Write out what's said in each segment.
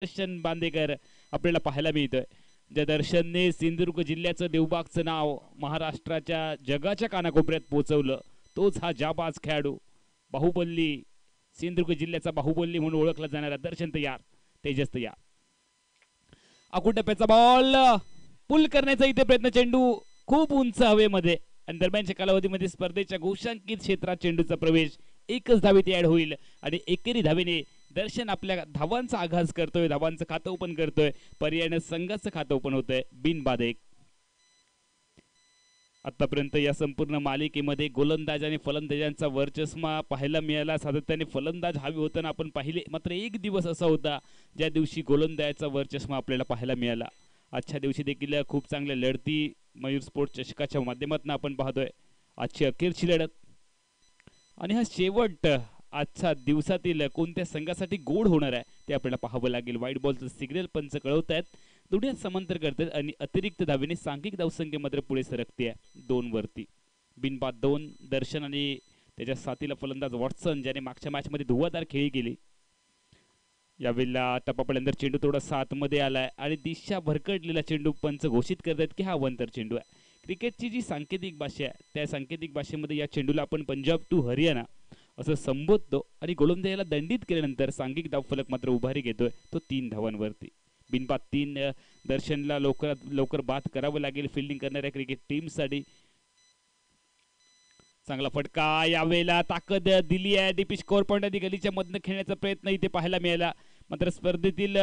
दर्शन बांदेकर आपल्याला पाहायला मिळतोय. ज्या दर्शनने सिंधुदुर्ग जिल्ह्याचं देवबागचं नाव महाराष्ट्राच्या जगाच्या कानाकोपऱ्यात पोहोचवलं, तोच हा जाबाज खेळाडू बाहुबली, सिंधुदुर्ग जिल्ह्याचा बाहुबली म्हणून ओळखला जाणारा दर्शन तयार, तेजस तयार. आकुटप्प्याचा बॉल पुल करण्याचा इथे प्रयत्न, चेंडू खूप उंच हवेमध्ये आणि दरम्यानच्या कालावधीमध्ये स्पर्धेच्या घोषांकित क्षेत्रात चेंडूचा प्रवेश, एकच धावेत ऍड होईल आणि एकेरी धावेने दर्शन आपल्या धावांचा आघात करतोय, धावांचं खातं ओपन करतोय, पर्यायाने संघाचं खातं ओपन होतंय बिनबाद एक. आतापर्यंत या संपूर्ण मालिकेमध्ये गोलंदाज आणि फलंदाजांचा वर्चस्व पाहायला मिळाला. सातत्याने फलंदाज हवे होताना आपण पाहिले, मात्र एक दिवस असा होता ज्या दिवशी गोलंदाजाचा वर्चस्व आपल्याला पाहायला मिळाला. आजच्या दिवशी देखील खूप चांगल्या लढती मयूर स्पोर्ट्स चषकाच्या माध्यमातून आपण पाहतोय. आजची अखेरची लढत आणि हा शेवट आजच्या दिवसातील कोणत्या संघासाठी गोड होणार आहे ते आपल्याला पाहावं लागेल. व्हाईट बॉलचं सिग्नल पंच कळवत आहेत, दोन्ही समांतर करतात आणि अतिरिक्त धावेने सांघिक धावसंख्या मात्र पुढे सरकते 2 वरती. बिनबाद 2 दर्शन आणि त्याच्या साथीला फलंदाज वॉटसन, ज्याने मागच्या मॅच मध्ये धुवाधार खेळी केली. यावेळेला टप्पापर्यंत चेंडू थोडा 7 मध्ये आलाय आणि दिशा भरकटलेला चेंडू पंच घोषित करतात की हा वंतर चेंडू आहे. क्रिकेटची जी सांकेतिक भाषा आहे त्या सांकेतिक भाषेमध्ये या चेंडूला आपण पंजाब टू हरियाणा असं संबोधतो आणि गोलंदाजाला दंडित केल्यानंतर सांघिक धाव फलक मात्र उभारी घेतोय तो 3 धावांवरती. बिनबाद 3 दर्शनला लवकरात लवकर बाद करावं लागेल फिल्डिंग करणाऱ्या क्रिकेट टीमसाठी. चांगला फटका, यावेळेला ताकद दिली आहे. डीपी स्कोर पॉइंट आधी गलीच्या मधनं खेळण्याचा प्रयत्न इथे पाहायला मिळाला, मात्र स्पर्धेतील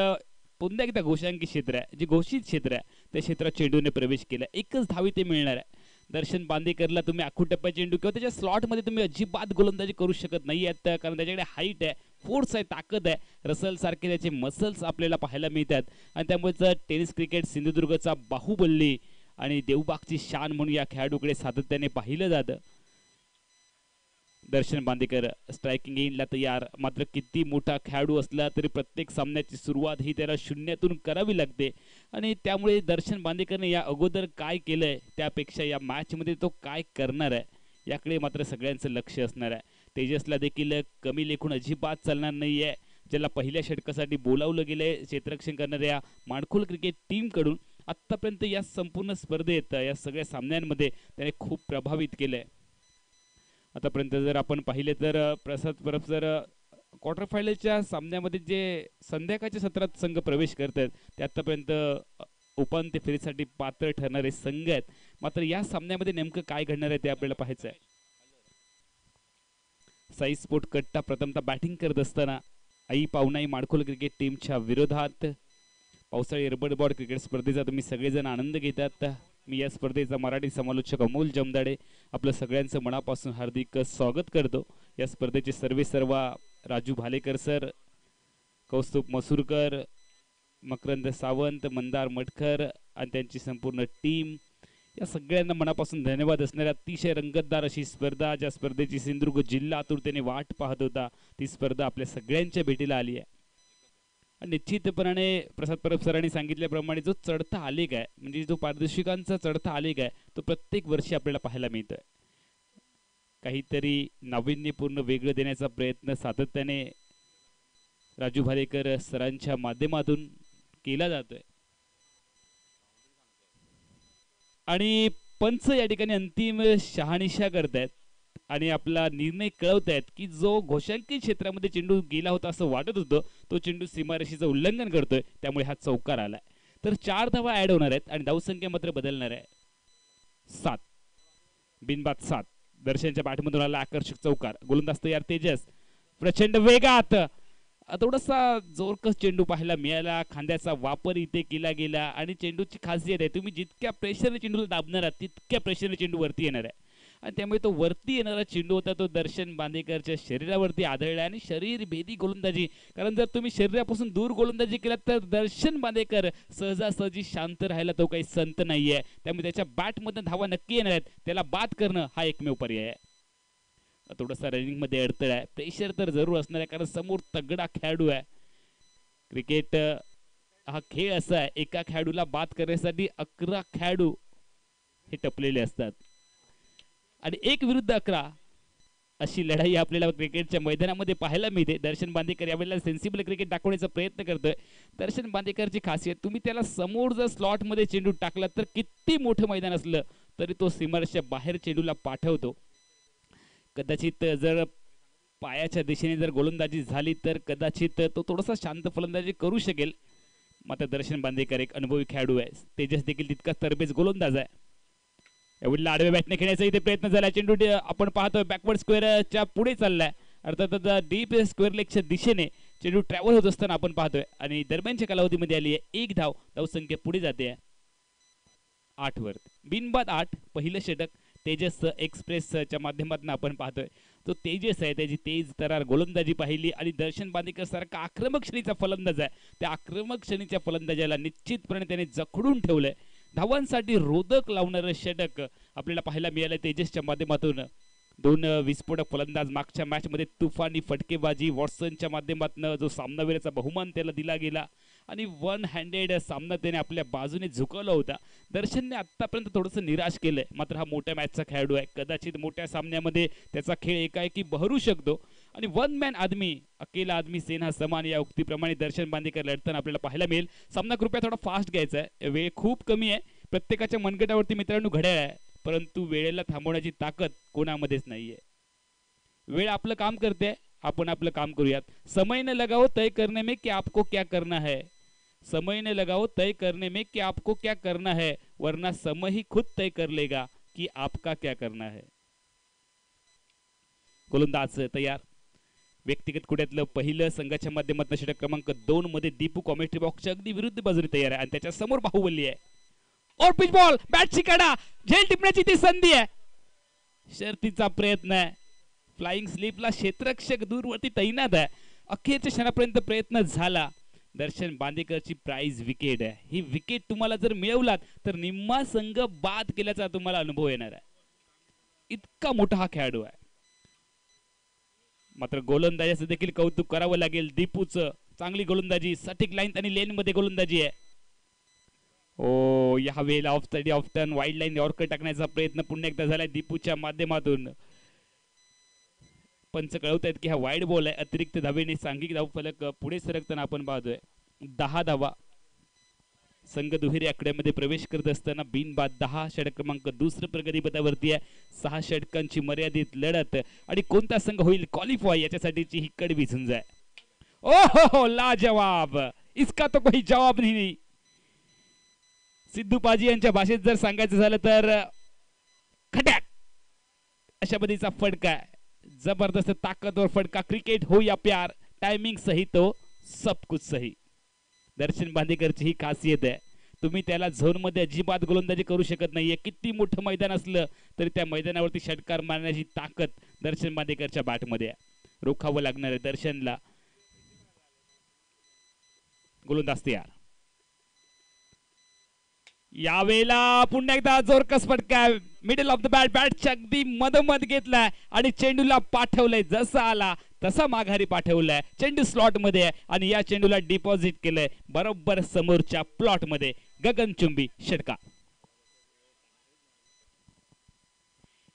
पुन्हा एकदा घोषांकित क्षेत्र आहे, जे घोषित क्षेत्र आहे त्या क्षेत्रात चेंडूने प्रवेश केला. एकच धाव इथे मिळणार आहे. दर्शन बांदेकरला तुम्ही आखूटप्पा चेंडू किंवा त्याच्या स्लॉटमध्ये तुम्ही अजिबात गोलंदाजी करू शकत नाही आहेत, कारण त्याच्याकडे हाईट आहे, फोर्स आहे, ताकद आहे. रसल सारखे त्याचे मसल्स आपल्याला पाहायला मिळतात आणि त्यामुळे टेनिस क्रिकेट सिंधुदुर्गचा बाहुबली आणि देवबागची शान म्हणून या खेळाडूकडे सातत्याने पाहिलं जातं. दर्शन बांदेकर स्ट्रायकिंग येईनला तयार, मात्र किती मोठा खेळाडू असला तरी प्रत्येक सामन्याची सुरुवात ही त्याला शून्यातून करावी लागते आणि त्यामुळे दर्शन बांदेकरने या अगोदर काय केलंय त्यापेक्षा या मॅच मध्ये तो काय करणार आहे याकडे मात्र सगळ्यांचं लक्ष असणार आहे. तेजसला देखील कमी लेखून अजिबात चालणार नाहीये, ज्याला पहिल्या षटकासाठी बोलावलं गेलंय क्षेत्ररक्षण करणाऱ्या माणखोल क्रिकेट टीम कडून. आतापर्यंत या संपूर्ण स्पर्धेत या सगळ्या सामन्यांमध्ये त्याने खूप प्रभावित केलंय. आतापर्यंत जर आपण पाहिले तर प्रसाद परब जर क्वार्टर फायनलच्या सामन्यामध्ये जे संध्याकाळच्या सत्रात संघ प्रवेश करतात ते आतापर्यंत उपांत्य फेरीसाठी पात्र ठरणारे संघ आहेत, मात्र या सामन्यामध्ये नेमकं काय घडणार आहे ते आपल्याला पाहायचं आहे. साई स्पोर्ट कट्टा प्रथमतः बॅटिंग करत असताना आई पावनाई माडखोल क्रिकेट टीमच्या विरोधात पावसाळी रबर बॉल क्रिकेट स्पर्धेचा तुम्ही सगळेजण आनंद घेतात. मी या स्पर्धेचा मराठी समालोचक अमोल जमदाडे आपलं सगळ्यांचं मनापासून हार्दिक स्वागत करतो. या स्पर्धेचे सर्वेसर्वा राजू भालेकर सर, कौस्तुभ मसूरकर, मकरंद सावंत, मंदार मटकर आणि त्यांची संपूर्ण टीम, या सगळ्यांना मनापासून धन्यवाद असणाऱ्या अतिशय रंगतदार अशी स्पर्धा, ज्या स्पर्धेची सिंधुदुर्ग जिल्हा आतुरतेने वाट पाहत होता, ती स्पर्धा आपल्या सगळ्यांच्या भेटीला आली आहे. निश्चितपणे प्रसाद परब सरांनी सांगितल्याप्रमाणे जो चढता आलेख आहे, म्हणजे जो पारितोषिकांचा चढता आलेख आहे, तो प्रत्येक वर्षी आपल्याला पाहायला मिळतोय. काहीतरी नाविन्यपूर्ण वेगळं देण्याचा प्रयत्न सातत्याने राजू भालेकर सरांच्या माध्यमातून केला जातोय आणि पंच या ठिकाणी अंतिम शहानिशा करतायत आणि आपला निर्णय कळवत आहेत की जो घोषांकित क्षेत्रामध्ये चेंडू गेला होता असं वाटत होतं, तो चेंडू सीमारेषेचं उल्लंघन करतोय, त्यामुळे हा चौकार आलाय. तर 4 धावा ऍड होणार आहेत आणि धावसंख्या मात्र बदलणार आहे 7. बिनबाद 7 दर्शनच्या बॅटमधून आला आकर्षक चौकार. गोलंदाज तयार तेजस, प्रचंड वेगात थोडासा जोरकस चेंडू पाहायला मिळाला, खांद्याचा वापर इथे केला गेला आणि चेंडूची खासियत आहे तुम्ही जितक्या प्रेशरने चेंडूला दाबणार आहात तितक्या प्रेशरने चेंडू वरती येणार आहे आणि त्यामुळे तो वरती येणारा चेंडू होता तो दर्शन बांदेकरच्या शरीरावरती आदळला आणि शरीर भेदी गोलंदाजी, कारण जर तुम्ही शरीरापासून दूर गोलंदाजी केलात तर दर्शन बांदेकर सहजासहजी शांत राहायला तो काही संत नाहीये, त्यामुळे त्याच्या बॅटमधून धावा नक्की येणार आहेत, त्याला बाद करणं हा एकमेव पर्याय आहे. थोडासा रनिंग मध्ये अडथळा आहे, प्रेशर तर जरूर असणार आहे कारण समोर तगडा खेळाडू आहे. क्रिकेट हा खेळ असा आहे, एका खेळाडूला बाद करण्यासाठी 11 खेळाडू हे टपलेले असतात आणि 1 विरुद्ध 11 अशी लढाई आपल्याला क्रिकेटच्या मैदानामध्ये पाहायला मिळते. दर्शन बांदेकर यावेळेला सेन्सिबल क्रिकेट दाखवण्याचा प्रयत्न करतोय. दर्शन बांदेकरची खासियत, तुम्ही त्याला समोर जर स्लॉट मध्ये चेंडू टाकला तर किती मोठं मैदान असलं तरी तो सीमारेषेच्या बाहेर चेंडूला पाठवतो. कदाचित जर पायाच्या दिशेने जर गोलंदाजी झाली तर कदाचित तो थोडासा शांत फलंदाजी करू शकेल. मात्र दर्शन बांदेकर एक अनुभवी खेळाडू आहे. तेजस देखील तितका तरबेज गोलंदाज आहे. एवढी आडव्या बॅटने खेळण्याचा इथे प्रयत्न झाला. चेंडू आपण पाहतोय बॅकवर्ड स्क्वेअरच्या पुढे चाललाय. अर्थातच डीप स्क्वेअर लेगच्या दिशेने चेंडू ट्रॅव्हल होत असताना आपण पाहतोय आणि दरम्यानच्या कालावधीमध्ये आली आहे 1 धाव. धावसंख्या पुढे जाते 8 वर. बिनबाद 8. पहिलं षटक तेजस एक्सप्रेसच्या माध्यमातून आपण पाहतोय. तो तेजस आहे, त्याची तेज तरार गोलंदाजी पाहिली आणि दर्शन बांदेकर सारखा आक्रमक श्रेणीचा फलंदाज आहे. त्या आक्रमक श्रेणीच्या फलंदाजाला निश्चितपणे त्याने जखडून ठेवलंय. धावांसाठी रोधक लावणारं षटक आपल्याला पाहायला मिळालं तेजसच्या माध्यमातून. 2 विस्फोटक फलंदाज मागच्या मॅच मध्ये तुफानी फटकेबाजी वॉटसनच्या माध्यमातून जो सामनावीराचा बहुमान त्याला दिला गेला आणि 1 हँडेड सामना त्याने आपल्या बाजूने झुकवला होता. दर्शनने आतापर्यंत थोडंसं निराश केलंय. मात्र हा मोठ्या मॅचचा खेळाडू आहे. कदाचित मोठ्या सामन्यामध्ये त्याचा खेळ एकाएकी बहरू शकतो आणि 1 मॅन आदमी अकेला आदमी सेना समान या उक्तीप्रमाणे दर्शन बांदेकर लढताना आपल्याला पाहायला मिळेल. सामना कृपया थोडा फास्ट घ्यायचा आहे. वेळ खूप कमी आहे. प्रत्येकाच्या मनगटावरती मित्रांनो घड्याळ आहे, परंतु वेळेला थांबवण्याची ताकद कोणामध्येच नाहीये. वेळ आपलं काम करते, आपण आपलं काम करूयात. समय न लगाओ तय करने में कि आपको क्या करना है. समय न लगाओ तय करने में कि आपको क्या करना है, वरना समय ही खुद तय कर लेगा कि आपका क्या करना है. गोलंदाज तयार. व्यक्तिगत कुड्यातलं पहिलं संघाच्या माध्यमातून षटक क्रमांक 2 मध्ये दीपू कॉमेंट्री बॉक्सच्या अगदी विरुद्ध बाजूने तयार आहे आणि त्याच्या समोर बाहुबली आहे. और पिच बॉल बॅटची कडा झेल टिपण्याची ती संधी आहे. शर्तीचा प्रयत्न आहे. फ्लाइंग स्लीपला क्षेत्ररक्षक दूरवरती तैनात आहे. अखेरच्या क्षणापर्यंत प्रयत्न झाला. दर्शन बांदेकरची प्राइज विकेट आहे. ही विकेट तुम्हाला जर मिळवलात तर निम्मा संघ बाद केल्याचा तुम्हाला अनुभव येणार आहे. इतका मोठा हा खेळाडू आहे. मात्र गोलंदाजाचं देखील कौतुक करावं लागेल. दीपूचं चांगली गोलंदाजी, सटीक लाईन आणि लेन मध्ये गोलंदाजी आहे. ओ या वेळेला of side of turn wide line yorker टाकण्याचा प्रयत्न पुन्हा एकदा झालाय दीपूच्या माध्यमातून. पंच कळवतायत की हा वाईड बॉल आहे. अतिरिक्त धावेने सांघिक धाव फलक पुढे सरकताना आपण पाहतोय. 10 धावा संघ दुहेरी आकड्यामध्ये प्रवेश करत असताना बिनबाद 10. षटक क्रमांक 2 प्रगतीपथावरती आहे. 6 षटकांची मर्यादित लढत आणि कोणता संघ होईल क्वालिफाय याच्यासाठीची ही कडवी झुंज आहे. ओ हो लाजवाब, इसका तो कोई जवाब नहीं. सिद्धू पाजी यांच्या भाषेत जर सांगायचं झालं तर खट्याक अशा पद्धतीचा फटका आहे. जबरदस्त ताकदवर फटका. क्रिकेट हो या प्यार, टायमिंग सही तो सब कुछ सही. दर्शन बांदेकरची ही खासियत आहे. तुम्ही त्याला झोन मध्ये अजिबात गोलंदाजी करू शकत नाहीये. किती मोठं मैदान असलं तरी त्या मैदानावरती षटकार मारण्याची ताकद दर्शन बांदेकरच्या बॅटमध्ये आहे. रोखावं लागणार आहे दर्शनला. गोलंदाज तयार. यावेळेला पुन्हा एकदा जोरकस फटका. मिडल ऑफ द बॅट, बॅटच्या अगदी मधोमध घेतलाय आणि चेंडूला पाठवलंय. जसा आला तसा माघारी पाठवलाय. चेंडू स्लॉट मध्ये आहे आणि या चेंडूला डिपॉझिट केलंय बरोबर समोरच्या प्लॉट मध्ये. गगनचुंबी षटकार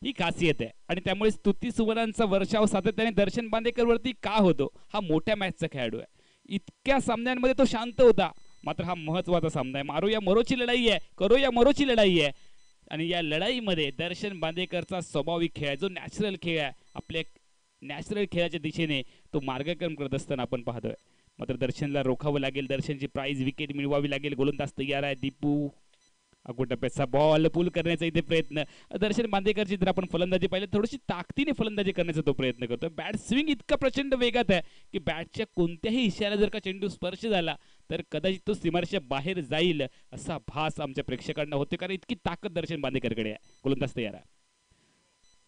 ही खासियत आहे आणि त्यामुळे स्तुती सुवरांचा वर्षाव सातत्याने दर्शन बांदेकर वरती का होतो. हा मोठ्या मॅचचा खेळाडू आहे. इतक्या सामन्यांमध्ये तो शांत होता. मात्र हा महत्वाचा सामना आहे. मारो या मरोची लढाई आहे, करो या मरोची लढाई आहे आणि या लढाईमध्ये दर्शन बांदेकरचा स्वाभाविक खेळ जो नॅचरल खेळ आहे, आपल्या नॅचरल खेळाच्या दिशेने तो मार्गक्रम करत असताना आपण पाहतोय. मात्र दर्शनला रोखावं लागेल. दर्शनची प्राइज विकेट मिळवावी लागेल. गोलंदाज तयार आहे. दीपू अगोटप्प्याचा बॉल पूल करण्याचा इथे प्रयत्न. दर्शन बांदेकरची जर आपण फलंदाजी पाहिलं थोडीशी ताकदीने फलंदाजी करण्याचा तो प्रयत्न करतो. बॅट स्विंग इतका प्रचंड वेगात आहे की बॅटच्या कोणत्याही इशारा जर का चेंडू स्पर्श झाला तर कदाचित तो सीमारेषेच्या बाहेर जाईल असा भास आमच्या प्रेक्षकांना होते, कारण इतकी ताकद दर्शन बांदेकरकडे आहे. गोलंदाज तयार आहे.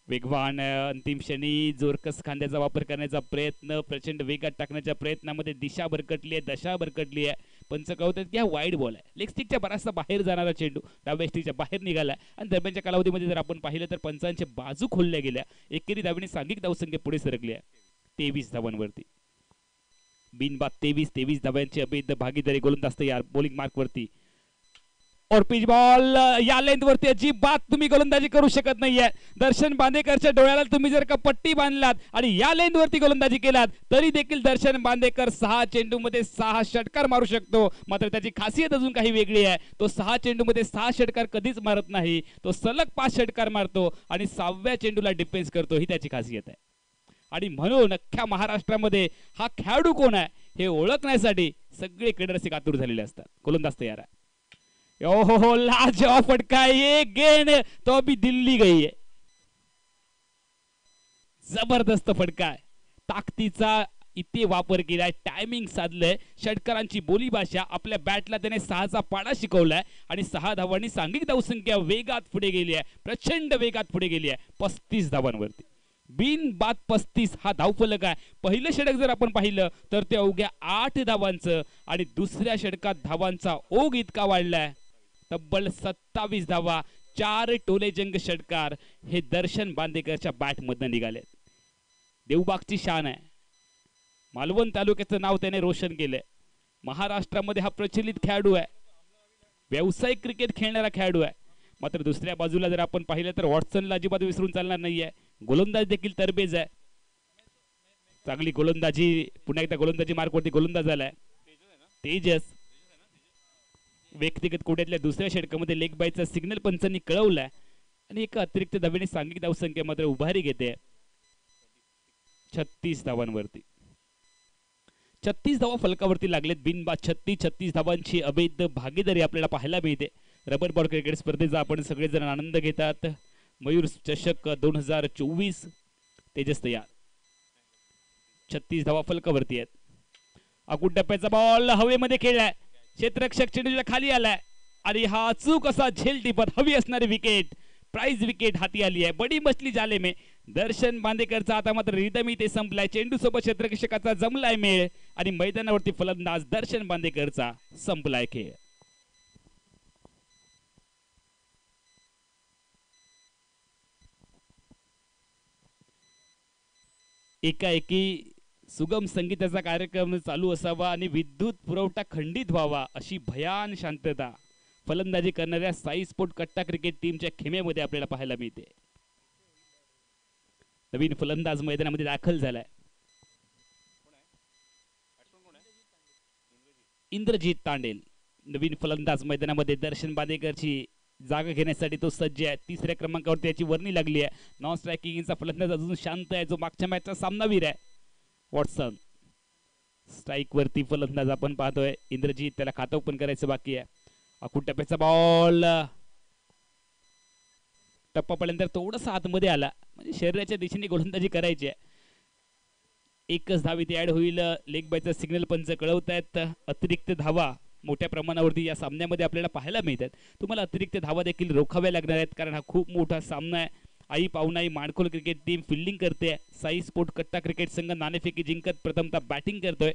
वेगवान अंतिम क्षणी जोरकस खांद्याचा वापर करण्याचा प्रयत्न, प्रचंड वेगात टाकण्याच्या प्रयत्नामध्ये दिशा भरकटली आहे, दशा भरकटली आहे. पंच कळवतात की हा वाईड बॉल आहे. लेग स्टिकच्या बराचसा बाहेर जाणारा चेंडू डाव्या स्टिकच्या बाहेर निघाला आणि दरम्यानच्या कालावधीमध्ये जर आपण पाहिलं तर पंचांच्या बाजू खोलल्या गेल्या. एकेरी धावेने सांघिक धावसंख्या पुढे सरकली आहे 23 धावांवरती. बिनबाद 23 धाव्यांची अभेद्य भागीदारी. गोलंदाज तयार. बॉलिंग मार्क वरती. और पिच बॉल या लेंथ वरती अजिबात तुम्ही गोलंदाजी करू शकत नाहीये. दर्शन बांदेकरच्या डोळ्याला तुम्ही जर का पट्टी बांधलात आणि या लेंथ वरती गोलंदाजी केलात तरी देखील दर्शन बांदेकर 6 चेंडूमध्ये 6 षटकार मारू शकतो. मात्र त्याची खासियत अजून काही वेगळी आहे. तो 6 चेंडूमध्ये 6 षटकार कधीच मारत नाही. तो सलग 5 षटकार मारतो आणि 6व्या चेंडूला डिफेन्स करतो. ही त्याची खासियत आहे. आणि म्हणून अख्ख्या महाराष्ट्रामध्ये हा खेळाडू कोण आहे हे ओळखण्यासाठी सगळे क्रीडरसिक आतुर झालेले असतात. गोलंदाज तयार आहे. ओहो लाजवाब फटका. ये गेंद तो अभी दिल्ली गई है. जबरदस्त फटका आहे. ताकदीचा इथे वापर केलाय. टायमिंग साधलंय. षटकारांची बोली भाषा आपल्या बॅटला त्याने 6चा पाडा शिकवलाय आणि 6 धावांनी सांघिक धावसंख्या वेगात पुढे गेली आहे. प्रचंड वेगात पुढे गेली आहे. 35 धावांवरती. बिन बाद 35 हा धावफलक आहे. पहिलं षटक जर आपण पाहिलं तर ते अवघ्या 8 धावांचं आणि दुसऱ्या षटकात धावांचा ओघ इतका वाढलाय. तब्बल 27 धावा. 4 टोलेजंग षटकार हे दर्शन बांदेकरच्या बॅट मधनं निघाले. देवबागची शान आहे. मालवण तालुक्याचं नाव त्याने रोशन केलंय. महाराष्ट्रामध्ये हा प्रचलित खेळाडू आहे. व्यावसायिक क्रिकेट खेळणारा खेळाडू आहे. मात्र दुसऱ्या बाजूला जर आपण पाहिलं तर वॉटसनला अजिबात विसरून चालणार नाहीये. गोलंदाज देखील तरबेज आहे. चांगली गोलंदाजी. पुन्हा एकदा गोलंदाजी मार्कवरती गोलंदाज झालाय तेजस. व्यक्तिगत कोट्यातल्या दुसऱ्या षटकामध्ये लेग बायचा सिग्नल पंचांनी कळवलाय आणि एका अतिरिक्त धावेने सांघिक धावसंख्या मात्र उभारी घेते 36 धावांवरती. 36 धावा फलकावरती लागलेत. बिनबाद 36 धावांची अभेद भागीदारी आपल्याला पाहायला मिळते. रबर बॉल क्रिकेट स्पर्धेचा आपण सगळेजण आनंद घेतात. मयूर चषक 2024 तेजस तयार. 36 धावा फलकावरती आहेत. आकुट टप्प्याचा बॉल हवेमध्ये खेळलाय. क्षेत्ररक्षक चेंडूच्या खाली आलाय आणि हा अचूक असा झेल टिपत हवी असणारी विकेट. प्राइज विकेट हाती आली आहे. बडी मछली जाले में. दर्शन बांदेकरचा आता मात्र रिदम इथे संपलाय. चेंडू सोबत क्षेत्ररक्षकाचा जमलाय मेळ आणि मैदानावरती फलंदाज दर्शन बांदेकरचा संपलाय खेळ. एकाएकी सुगम संगीताचा कार्यक्रम चालू असावा आणि विद्युत पुरवठा खंडित व्हावा अशी भयान शांतता फलंदाजी करणाऱ्या साई स्पोर्ट कट्टा क्रिकेट टीमच्या खेमेमध्ये आपल्याला पाहायला मिळते. नवीन फलंदाज मैदानामध्ये दाखल झालाय. इंद्रजीत तांडेल नवीन फलंदाज मैदानामध्ये. दर्शन बांदेकरची जागा घेण्यासाठी तो सज्ज आहे. 3ऱ्या क्रमांकावर त्याची वर्णी लागली आहे. नॉन स्ट्रायकिंगचा फलंदाज अजून शांत आहे जो मागच्या मॅचचा सामनावीर आहे. वॉटसन स्ट्राइक वरती फलंदाज आपण पाहतोय. इंद्रजीत त्याला खातं ओपन करायचं बाकी आहे. आकुट टप्प्याचा बॉल टप्पापर्यंत थोडासा आतमध्ये आला म्हणजे शरीराच्या दिशेने गोलंदाजी करायची आहे. एकच धाव इथे ऍड होईल. लेग बायचा सिग्नल पंच कळवतायत. अतिरिक्त धावा मोठ्या प्रमाणावरती या सामन्यामध्ये आपल्याला पाहायला मिळतात. तुम्हाला अतिरिक्त धावा देखील रोखाव्या लागणार आहेत कारण हा खूप मोठा सामना आहे. आई पाहुणाई माणकोल क्रिकेट टीम फिल्डिंग करते. साई स्पोर्ट कट्टा क्रिकेट संघ नाणेफेकी जिंकत प्रथमतः बॅटिंग करतोय.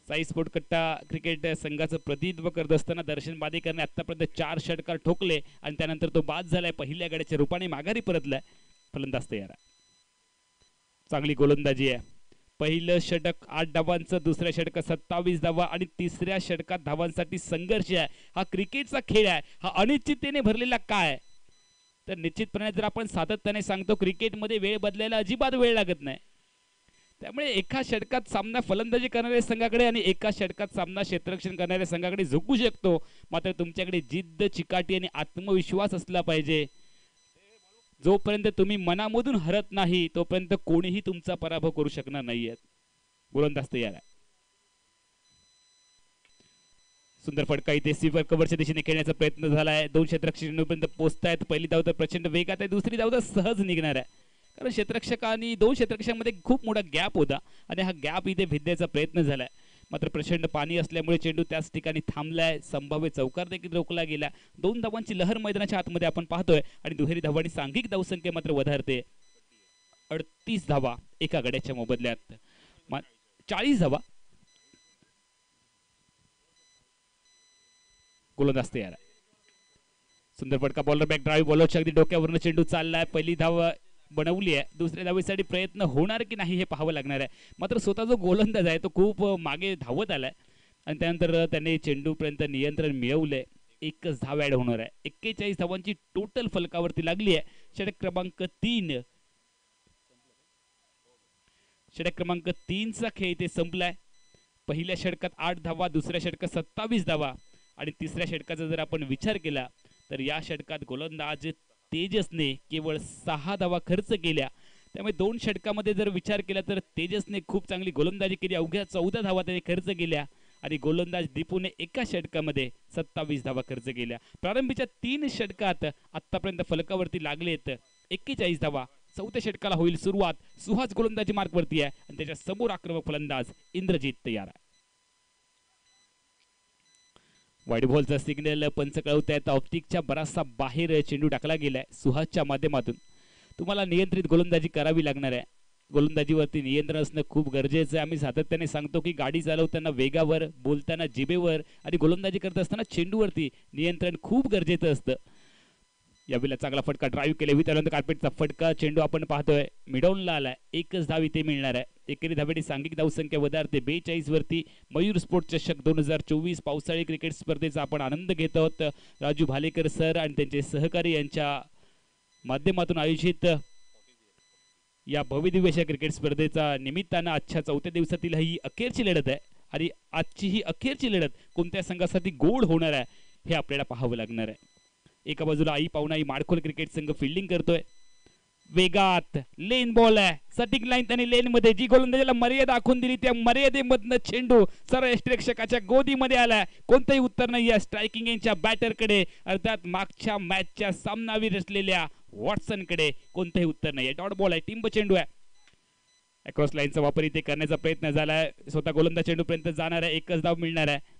साई स्पोर्ट कट्टा क्रिकेट संघाचं प्रतिनिधित्व करत असताना दर्शन बांदेकरने आतापर्यंत 4 षटकार ठोकले आणि त्यानंतर तो बाद झालाय. पहिल्या गड्याच्या रूपाने माघारी परतलाय. फलंदाज तयार आहे. चांगली गोलंदाजी आहे. पहिलं षटक 8 धावांचं. दुसऱ्या षटकात 27 धावा आणि तिसऱ्या षटकात धावांसाठी संघर्ष आहे. हा क्रिकेटचा खेळ आहे. हा अनिश्चिततेने भरलेला काय तर निश्चितपणे जर आपण सातत्याने सांगतो क्रिकेटमध्ये वेळ बदलायला अजिबात वेळ लागत नाही. त्यामुळे एका षटकात सामना फलंदाजी करणाऱ्या संघाकडे आणि एका षटकात सामना क्षेत्ररक्षण करणाऱ्या संघाकडे झुकू शकतो. मात्र तुमच्याकडे जिद्द चिकाटी आणि आत्मविश्वास असला पाहिजे. जोपर्यंत तुम्ही मनामधून हरत नाही तोपर्यंत कोणीही तुमचा पराभव करू शकणार नाहीये. गोलंदाज तयार आहे. सुंदर फटका इथे स्वीपर कव्हरच्या दिशेने खेळण्याचा प्रयत्न झालाय. 2 क्षेत्ररक्षकांपर्यंत पोहोचतायत. पहिली धाव तर प्रचंड वेगात आहे. दुसरी धाव तर सहज निघणार आहे कारण क्षेत्ररक्षकांनी 2 क्षेत्ररक्षकांमध्ये खूप मोठा गॅप होता आणि हा गॅप इथे भिडण्याचा प्रयत्न झालाय. मात्र प्रचंड पाणी असल्यामुळे चेंडू त्याच ठिकाणी थांबलाय. संभाव्य चौकार देखील रोखला गेला. 2 धावांची लहर मैदानाच्या आतमध्ये आपण पाहतोय आणि दुहेरी धावांनी सांघिक धावसंख्या मात्र वधारते. 38 धावा एका गड्याच्या मोबदल्यात 40 धावा. गोलंदाज तयार आहे. सुंदर फटका. Bowler back drive. बॉलरच्या अगदी डोक्यावरनं चेंडू चाललाय. पहिली धाव बनवली आहे. दुसऱ्या धावेसाठी प्रयत्न होणार की नाही हे पाहावं लागणार आहे. मात्र स्वतः जो गोलंदाज आहे तो खूप मागे धावत आलाय आणि त्यानंतर त्याने चेंडूपर्यंत नियंत्रण मिळवलंय. एकच धाव ऍड होणार आहे. 41 धावांची टोटल फलकावरती लागली आहे. षटक क्रमांक 3 षटक क्रमांक 3 चा खेळ इथे संपलाय. पहिल्या षटकात 8 धावा, दुसऱ्या षटकात 27 धावा आणि तिसऱ्या षटकाचा जर आपण विचार केला तर या षटकात गोलंदाज तेजसने केवळ 6 धावा खर्च केल्या. त्यामुळे 2 षटकामध्ये जर विचार केला तर तेजसने खूप चांगली गोलंदाजी केली. अवघ्या 14 धावा त्याने खर्च केल्या आणि गोलंदाज दीपूने एका षटकामध्ये 27 धावा खर्च केल्या. प्रारंभीच्या 3 षटकात आतापर्यंत फलकावरती लागलेत 41 धावा. चौथ्या षटकाला होईल सुरुवात. सुहास गोलंदाजी मार्कवरती आहे आणि त्याच्या समोर आक्रमक फलंदाज इंद्रजित तयार आहे. वाईट बॉलचा सिग्नल पंच कळवतायत. ऑप्टिकच्या बराचसा बाहेर चेंडू टाकला गेलाय. सुहासच्या माध्यमातून तुम्हाला नियंत्रित गोलंदाजी करावी लागणार आहे. गोलंदाजीवरती नियंत्रण असणं खूप गरजेचं आहे. आम्ही सातत्याने सांगतो की गाडी चालवताना वेगावर, बोलताना जिभेवर आणि गोलंदाजी करत असताना चेंडूवरती नियंत्रण खूप गरजेचं असतं. यावेळेला चांगला फटका ड्राईव्ह केले. वितरण कार्पेटचा फटका चेंडू आपण पाहतोय मिडॉनला आलाय. एकच धाव इथे मिळणार आहे. एकेरी धावेची सांघिक धावसंख्या वधारते 42 वरती. मयूर स्पोर्ट चषक 2024 पावसाळी क्रिकेट स्पर्धेचा आपण आनंद घेत आहोत. राजू भालेकर सर आणि त्यांचे सहकारी यांच्या माध्यमातून आयोजित या भव्यदिव्य अशा क्रिकेट स्पर्धेचा निमित्तानं आजच्या 4थ्या दिवसातील ही अखेरची लढत आहे आणि आजची ही अखेरची लढत कोणत्या संघासाठी गोड होणार आहे हे आपल्याला पाहावं लागणार आहे. एका बाजूला आई पाहुणाई माडखोल क्रिकेट संघ फिल्डिंग करतोय. वेगात लेन बॉल आहे. सटिंग लाईन त्यांनी लेन मध्ये जी गोलंदाजीला मर्यादा दाखवून दिली त्या मर्यादेमधनं चेंडू सरळ प्रेक्षकाच्या गोदीमध्ये आलाय. कोणतंही उत्तर नाही या स्ट्रायकिंग यांच्या बॅटरकडे, अर्थात मागच्या मॅचच्या सामनावीर असलेल्या वॉटसन कडे कोणतंही उत्तर नाही. डॉट बॉल आहे. टिंब चेंडू आहे. अक्रॉस लाईनचा वापर इथे करण्याचा प्रयत्न झालाय. स्वतः गोलंदाज चेंडू पर्यंत जाणार आहे. एकच धाव मिळणार आहे.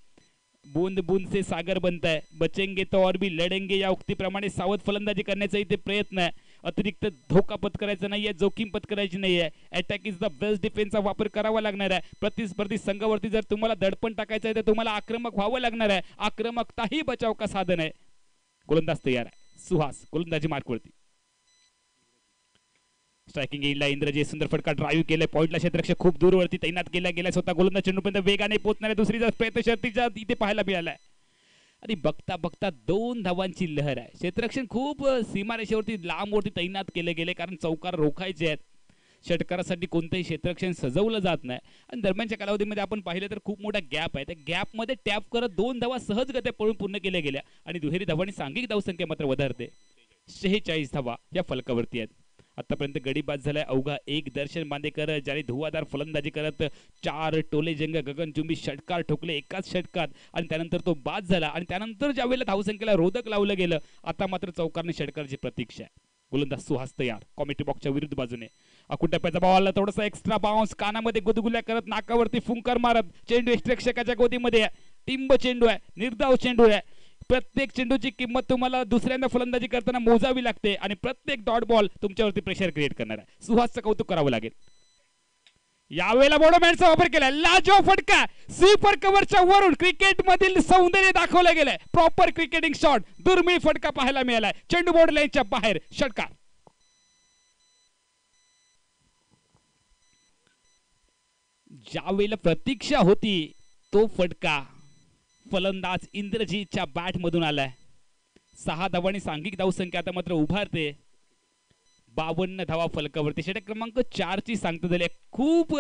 बूंद बूंद से सागर बनता है, बचेंगे तो और भी लढेंगे या उक्तीप्रमाणे सावध फलंदाजी करण्याचा इथे प्रयत्न आहे. अतिरिक्त धोका पत्करायचा नाहीये, जोखीम पत्करायची नाहीये. अटॅक इज द बेस्ट डिफेन्सचा वापर करावा लागणार आहे. प्रतिस्पर्धी संघावरती जर तुम्हाला दडपण टाकायचं आहे तर तुम्हाला आक्रमक व्हावं लागणार आहे. आक्रमकताही बचाव का साधन आहे. गोलंदाज तयार आहे. सुहास गोलंदाजी मार्कवरती. स्ट्रायकिंग एंडला इंद्रजित सुंदर फटका ड्राईव्ह केलाय. पॉइंटला क्षेत्ररक्षक खूप दूरवरती तैनात केला गेला. स्वतः गोलंदाज चेंडूपर्यंत वेगाने पोहोचणाऱ्या दुसरीचा प्रयत्न शर्तीचा इथे पाहायला मिळालाय आणि बघता बघता 2 धावांची लहर आहे. क्षेत्ररक्षण खूप सीमारेषेवरती लांबवरती तैनात केले गेले कारण चौकार रोखायचे आहेत. षटकारासाठी कोणतंही क्षेत्ररक्षण सजवलं जात नाही आणि दरम्यानच्या कालावधीमध्ये आपण पाहिलं तर खूप मोठा गॅप आहे. त्या गॅपमध्ये टॅप करत 2 धावा सहजगत्या पळून पूर्ण केल्या गेल्या आणि दुहेरी धावांनी सांघिक धावसंख्या मात्र वधारते. 46 धावा या फलकावरती आहेत. आतापर्यंत गडी बाद झालाय अवघा 1. दर्शन बांदेकर ज्याने धुवाधार फलंदाजी करत 4 टोलेजंग गगनचुंबी षटकार ठोकले एकाच षटकात आणि त्यानंतर तो बाद झाला आणि त्यानंतर ज्या वेळेला धावसंख्येला रोधक लावलं गेलं आता मात्र चौकारने षटकाराची प्रतीक्षा आहे. गोलंदाज सुहास तयार. कॉमेंट्री बॉक्सच्या विरुद्ध बाजूने आखून टप्प्याचा बॉल थोडासा एक्स्ट्रा बाउन्स कानामध्ये गुदगुल्या करत नाकावरती फुंकर मारत चेंडू प्रेक्षकाच्या गोदीमध्ये आहे. टिंब चेंडू आहे. निर्धाव चेंडू आहे. प्रत्येक चेंडूची किंमत तुम्हाला दुसऱ्यांदा फलंदाजी करताना मोजावी लागते आणि प्रत्येक डॉट बॉल तुमच्यावरती प्रेशर क्रिएट करणार आहे. सुहासचं कौतुक करावं लागेल. यावेळेला बोडोमॅनचा वापर केला. लाजो फटका स्वीपर कव्हरच्या वरून क्रिकेट मधील सौंदर्य दाखवलं गेलंय. Proper cricketing shot. दुर्मिळ फटका पाहायला मिळालाय. चेंडू बोर्ड लाईनच्या बाहेर षटकार. ज्या वेळेला प्रतीक्षा होती तो फटका फलंदाज इंद्रजीतच्या बॅट मधून आलाय. 6 धावांनी सांघिक धावसंख्या आता मात्र उभारते. 52 धावा फलकावरती. षटक क्रमांक 4 ची सांगता झाली. खूप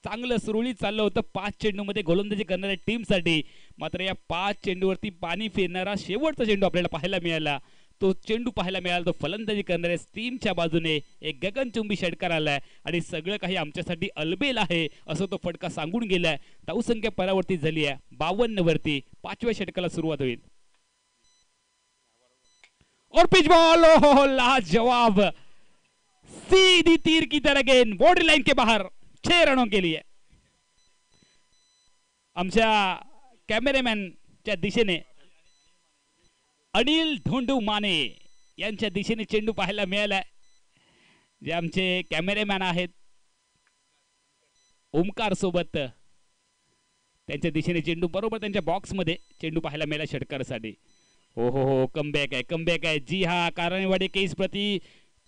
चांगलं सुरळीत चाललं होतं 5 चेंडूमध्ये गोलंदाजी करणाऱ्या टीमसाठी. मात्र या 5 चेंडूवरती पाणी फेरणारा शेवटचा चेंडू आपल्याला पाहायला मिळाला. तो चेंडू पाहायला मिळाला. तो फलंदाजी करणाऱ्या टीमच्या बाजूने एक गगनचुंबी षटकार आलाय आणि सगळं काही आमच्यासाठी अलबेल आहे असं तो फटका सांगून गेलाय. धावसंख्या परावर्तित झाली आहे 52 वरती. 5व्या षटकाला सुरुवात होईल. और पिच बॉल लाजवाब सीधी तीर की तरह गेंद बॉर्डर लाइन के बाहर 6 रनों के लिए. आमच्या कॅमेरामॅनच्या दिशेने अनिल धोंडू माने यांच्या दिशेने चेंडू पाहायला मिळालाय. जे आमचे कॅमेरामॅन आहेत ओमकार सोबत त्यांच्या दिशेने चेंडू बरोबर त्यांच्या बॉक्स मध्ये चेंडू पाहायला मिळाला षटकारासाठी. हो हो हो कमबॅक है कमबॅक है. जी हाँ कारणेवाड़ी के इस प्रति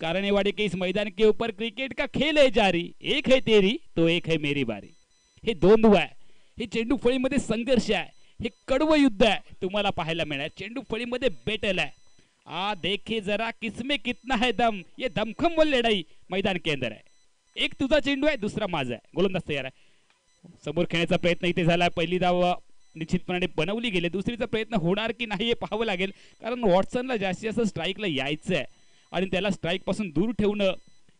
कारणेवाड़ी के इस मैदान के ऊपर क्रिकेट का खेल है जारी. एक है तेरी तो एक है मेरी बारी. हे 2 दुवा आहे. हे चेंडू फळीमध्ये संघर्ष आहे. हे कडवं युद्ध आहे तुम्हाला पाहायला मिळणार. चेंडू फळीमध्ये बेटल आहे. आ देखे जरा किसमे कितना है दम, ये दमखम बोल लढाई मैदान के अंदर आहे. एक तुझा चेंडू आहे, दुसरा माझा आहे. गोलंदाज तयार आहे. समोर खेळण्याचा प्रयत्न इथे झाला. पहिली धाव निश्चितपणे बनवली गेली. दुसरीचा प्रयत्न होणार की नाही हे पाहावं लागेल, कारण वॉटसनला जास्तीत जास्त स्ट्राईकला यायचं आहे आणि त्याला स्ट्राईक पासून दूर ठेवणं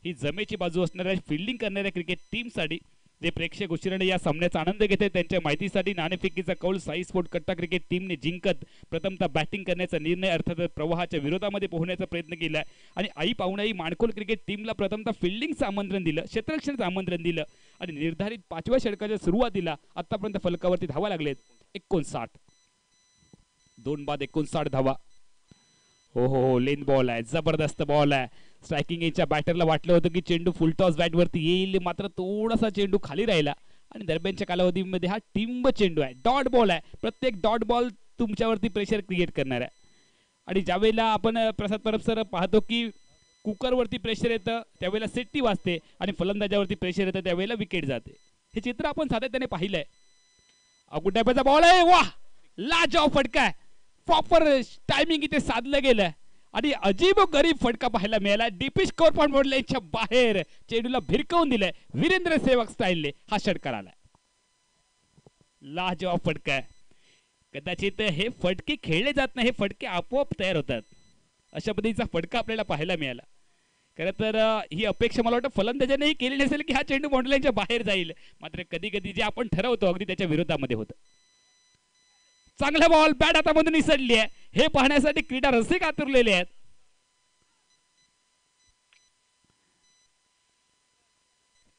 ही जमेची बाजू असणाऱ्या फिल्डिंग करणाऱ्या क्रिकेट टीमसाठी जे प्रेक्षक उशिराने या सामन्याचा आनंद घेते त्यांच्या माहितीसाठी नाणेफेकीचा कौल साई स्पोर्ट कट्टा क्रिकेट टीमने जिंकत प्रथमतः बॅटिंग करण्याचा निर्णय अर्थात प्रवाहाच्या विरोधामध्ये पोहोण्याचा प्रयत्न केला आणि आई पाहुणाई माणकोल क्रिकेट टीमला प्रथमतः फिल्डिंगचं आमंत्रण दिलं, क्षेत्ररक्षणाचं आमंत्रण दिलं आणि निर्धारित 5व्या षटकाच्या सुरुवातीला आतापर्यंत फलकावरती धावा लागलेत 59. 2 बाद 59 धावा. हो लेन बॉल आहे, जबरदस्त बॉल आहे. स्ट्रायकिंग एजच्या बॅटरला वाटलं होतं की चेंडू फुलटॉस बॅटवरती येईल, मात्र थोडासा चेंडू खाली राहिला आणि दरम्यानच्या कालावधीमध्ये हा टिंब चेंडू आहे, डॉट बॉल आहे. प्रत्येक डॉट बॉल तुमच्यावरती प्रेशर क्रिएट करणार आहे आणि ज्यावेळेला आपण प्रसाद परब सर पाहतो की कुकरवरती प्रेशर येतं त्यावेळेला सेट्टी वाजते आणि फलंदाजावरती प्रेशर येतं त्यावेळेला विकेट जाते. हे चित्र आपण सातत्याने पाहिलंय. अगुटाप्याचा बॉल आहे, वाह लाजवाब फटका आहे. प्रॉपर टायमिंग इथे साधलं गेलं आणि अजीब गरीब फटका पाहायला मिळाला. डीपी स्कोर पण मोडल्याच्या बाहेर चेंडूला भिरकवून दिलंय वीरेंद्र सेवक स्टाईलने. हा षटकार आलाय, लाजवाब फटका आहे. कदाचित हे फटके खेळले जात नाही, हे फटके आपोआप तयार होतात. अशा पद्धतीचा फटका आपल्याला पाहायला मिळाला. खरं तर ही अपेक्षा मला वाटतं फलंदाजानेही केली नसेल की हा चेंडू बाउंड्रीच्या बाहेर जाईल, मात्र कधी कधी जे आपण ठरवतो अगदी त्याच्या विरोधामध्ये होतं. चांगला बॉल बॅट हातामधून निसटली आहे, हे पाहण्यासाठी क्रीडा रसिक आतुरलेले आहेत.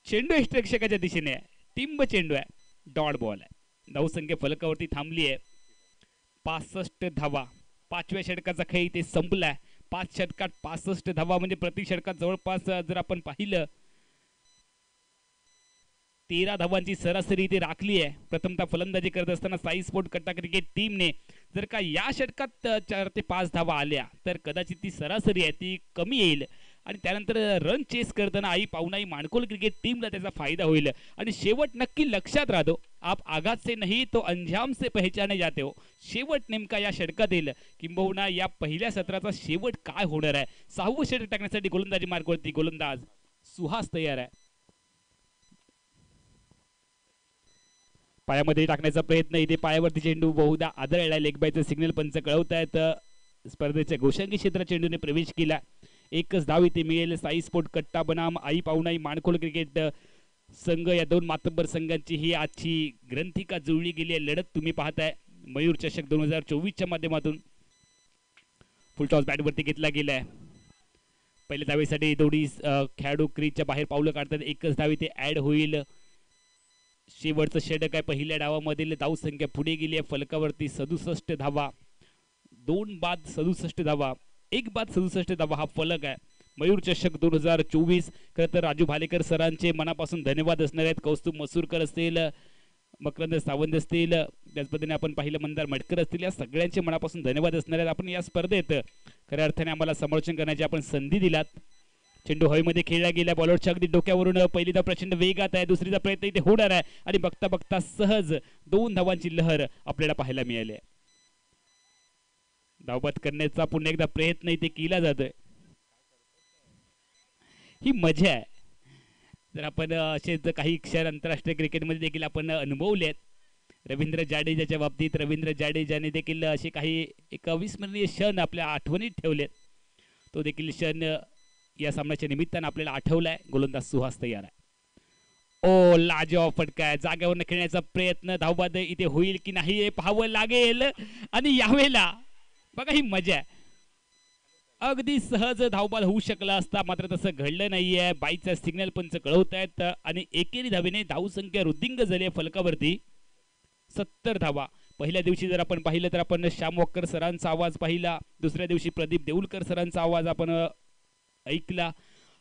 चेंडू प्रेक्षकाच्या दिशेने आहे, टिंब चेंडू आहे, डॉट बॉल आहे. धावसंख्या फलकावरती थांबली आहे. 65 धावा. 5व्या षटकाचा खेळ इथे संपलाय. 5 षटकात 65 धावा म्हणजे प्रति षटकात जवळपास जर आपण पाहिलं 13 धावांची सरासरी इथे राखली आहे. प्रथमतः फलंदाजी करत असताना साई स्पोर्ट कट्टा क्रिकेट टीमने जर का या षटकात 4 ते 5 धावा आल्या तर कदाचित ती सरासरी आहे ती कमी येईल आणि त्यानंतर रन चेस करताना आई पाहुणाई माणकोल क्रिकेट टीमला त्याचा फायदा होईल आणि शेवट नक्की लक्षात राहतो. आप आघात से नहीं तो अंजाम से पहचाने जाते हो. शेवट नेमका या षटकात येईल किंबहुना या पहिल्या सत्राचा शेवट काय होणार आहे. 6वं षटक टाकण्यासाठी गोलंदाजी मार्गावरती गोलंदाज सुहास तयार आहे. पायामध्ये टाकण्याचा प्रयत्न, इथे पायावरती चेंडू बहुधा आदळला. लेग बायचं सिग्नल पंच कळवत आहेत. स्पर्धेच्या गोशांगी क्षेत्रात चेंडूने प्रवेश केला. एकच धाव इथे मिळेल. साई स्पोर्ट कट्टा बनाम आई पाहुणाई माणकोल क्रिकेट संघ या दोन मातब्बर संघांची ही आजची ग्रंथिका जुळली गेली आहे लढत तुम्ही पाहताय. मयूर चषक 2024च्या माध्यमातून फुलटॉस बॅटवरती घेतला गेलाय. पहिल्या धावेसाठी दोन्ही खेळाडू क्रीजच्या बाहेर पावलं काढतात. एकच धाव इथे ऍड होईल. शेवटचं षटक आहे. पहिल्या डावामधील धावसंख्या पुढे गेली आहे फलकावरती 67 धावा. 2 बाद 67 धावा, 1 बाद 67 धावा हा फलक आहे. मयूर चषक 2024. खरं तर राजू भालेकर सरांचे मनापासून धन्यवाद असणार आहेत. कौस्तुभ मसूरकर असतील, मकरंद सावंत असतील, त्याच पद्धतीने आपण पाहिलं मंदार मटकर असतील, या सगळ्यांचे मनापासून धन्यवाद असणार आहेत. आपण या स्पर्धेत खऱ्या अर्थाने आम्हाला समालोचन करण्याची आपण संधी दिलात. चेंडू हवेमध्ये खेळला गेला. बॉलरच्या अगदी डोक्यावरून पहिलीदा प्रचंड वेगात आहे. दुसरीचा प्रयत्न इथे होणार आहे आणि बघता बघता सहज 2 धावांची लहर आपल्याला पाहायला मिळाली आहे. धावबाद करण्याचा पुन्हा एकदा प्रयत्न इथे केला जातोय. ही मजा आहे. जर आपण असेच काही क्षण आंतरराष्ट्रीय क्रिकेटमध्ये देखील आपण अनुभवलेत. रवींद्र जाडेजाच्या बाबतीत रवींद्र जाडेजाने देखील असे काही एक अविस्मरणीय क्षण आपल्या आठवणीत ठेवलेत. तो देखील क्षण या सामन्याच्या निमित्तानं आपल्याला आठवलाय. गोलंदाज सुहास तयार आहे. ओ लाजवाब फटका आहे. जागेवर खेळण्याचा प्रयत्न, धावबाद इथे होईल की नाही हे पाहावं लागेल आणि यावेळेला बघा ही मजा आहे. अगदी सहज धावबाद होऊ शकला असता, मात्र तसं घडलं नाहीये. बाईचा सिग्नल पंच कळवत आहेत आणि एकेरी धावेने धावसंख्या वृद्धिंग झाली आहे फलकावरती 70 धावा. पहिल्या दिवशी जर आपण पाहिलं तर आपण श्याम वक्कर सरांचा आवाज पाहिला. दुसऱ्या दिवशी प्रदीप देऊलकर सरांचा आवाज आपण ऐकला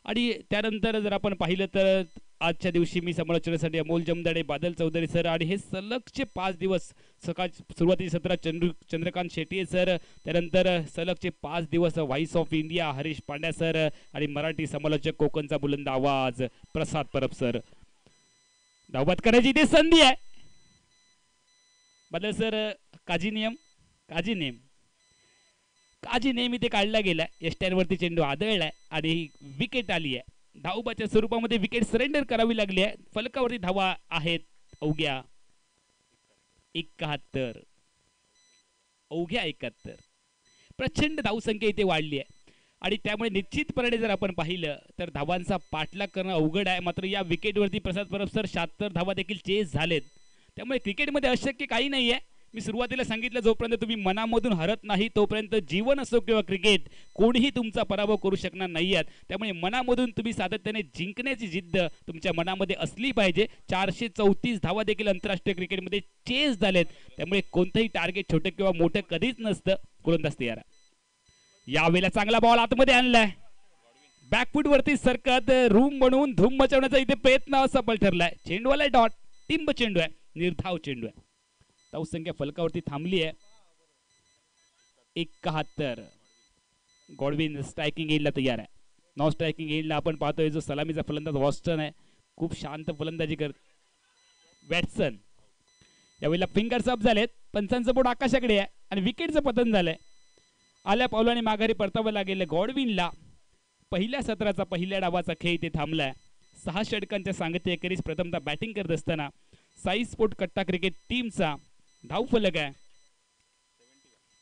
आणि त्यानंतर जर आपण पाहिलं तर आजच्या दिवशी मी समालोचनासाठी अमोल जमदाडे, बादल चौधरी सर आणि हे सलगचे 5 दिवस सकाळ सुरुवातीच्या सत्रात चंद्रकांत शेट्टी सर, त्यानंतर सलगचे 5 दिवस voice of India Harish Pandya sir आणि मराठी समालोचक कोकणचा बुलंद आवाज प्रसाद परब सर. धावबाद करायची इथे संधी आहे. बदल सर काजी नियम काजी नेम इथे काढला गेला. एस्टॅनवरती चेंडू आदळलाय आणि विकेट आली आहे. धावबाच्या स्वरूपामध्ये विकेट सरेंडर करावी लागली आहे. फलकावरती धावा आहेत अवघ्या 71. अवघ्या 71. प्रचंड धावसंख्या इथे वाढली आहे आणि त्यामुळे निश्चितपणे जर आपण पाहिलं तर धावांचा पाठलाग करणं अवघड आहे. मात्र या विकेटवरती प्रसाद परब सर 76 धावा देखील चेस झालेत. त्यामुळे क्रिकेटमध्ये अशक्य काही नाही आहे. मी सुरुवातीला सांगितलं, जोपर्यंत तुम्ही मनामधून हरत नाही तोपर्यंत जीवन असो किंवा क्रिकेट कोणीही तुमचा पराभव करू शकणार नाही आहेत. त्यामुळे मनामधून तुम्ही सातत्याने जिंकण्याची जिद्द तुमच्या मनामध्ये असली पाहिजे. 434 धावा देखील आंतरराष्ट्रीय क्रिकेटमध्ये चेस झालेत. त्यामुळे कोणतंही टार्गेट छोटं किंवा मोठं कधीच नसतं. गोलंदाज तयार. यावेळेला चांगला बॉल आतमध्ये आणलाय. बॅकफूट वरती सरकत रूम बनवून धूम मचवण्याचा इथे प्रयत्न सफल ठरलाय. चेंडूला डॉट टिंब चेंडू आहे. निर्धाव चेंडू आहे. धावसंख्या फलकावरती थांबली आहे 71. गॉडविन स्ट्रायकिंग एंडला तयार आहे. नॉन स्ट्रायकिंग एंडला आपण पाहतोय जो सलामीचा फलंदाज वॉस्टन आहे. खूप शांत फलंदाजी करत. वॅटसन यावेळेला फिंगर्स अप झालेत. पंचांचं बोट आकाशाकडे आहे आणि विकेटचं पतन झालंय. आल्या पावलाने माघारी परतावं लागेल गॉडविनला. पहिल्या सत्राचा पहिल्या डावाचा खेळ इथे थांबलाय. 6 षटकांच्या सांगते एकेरीस प्रथमतः बॅटिंग करत असताना साई स्पोर्ट कट्टा क्रिकेट टीमचा धावफलक आहे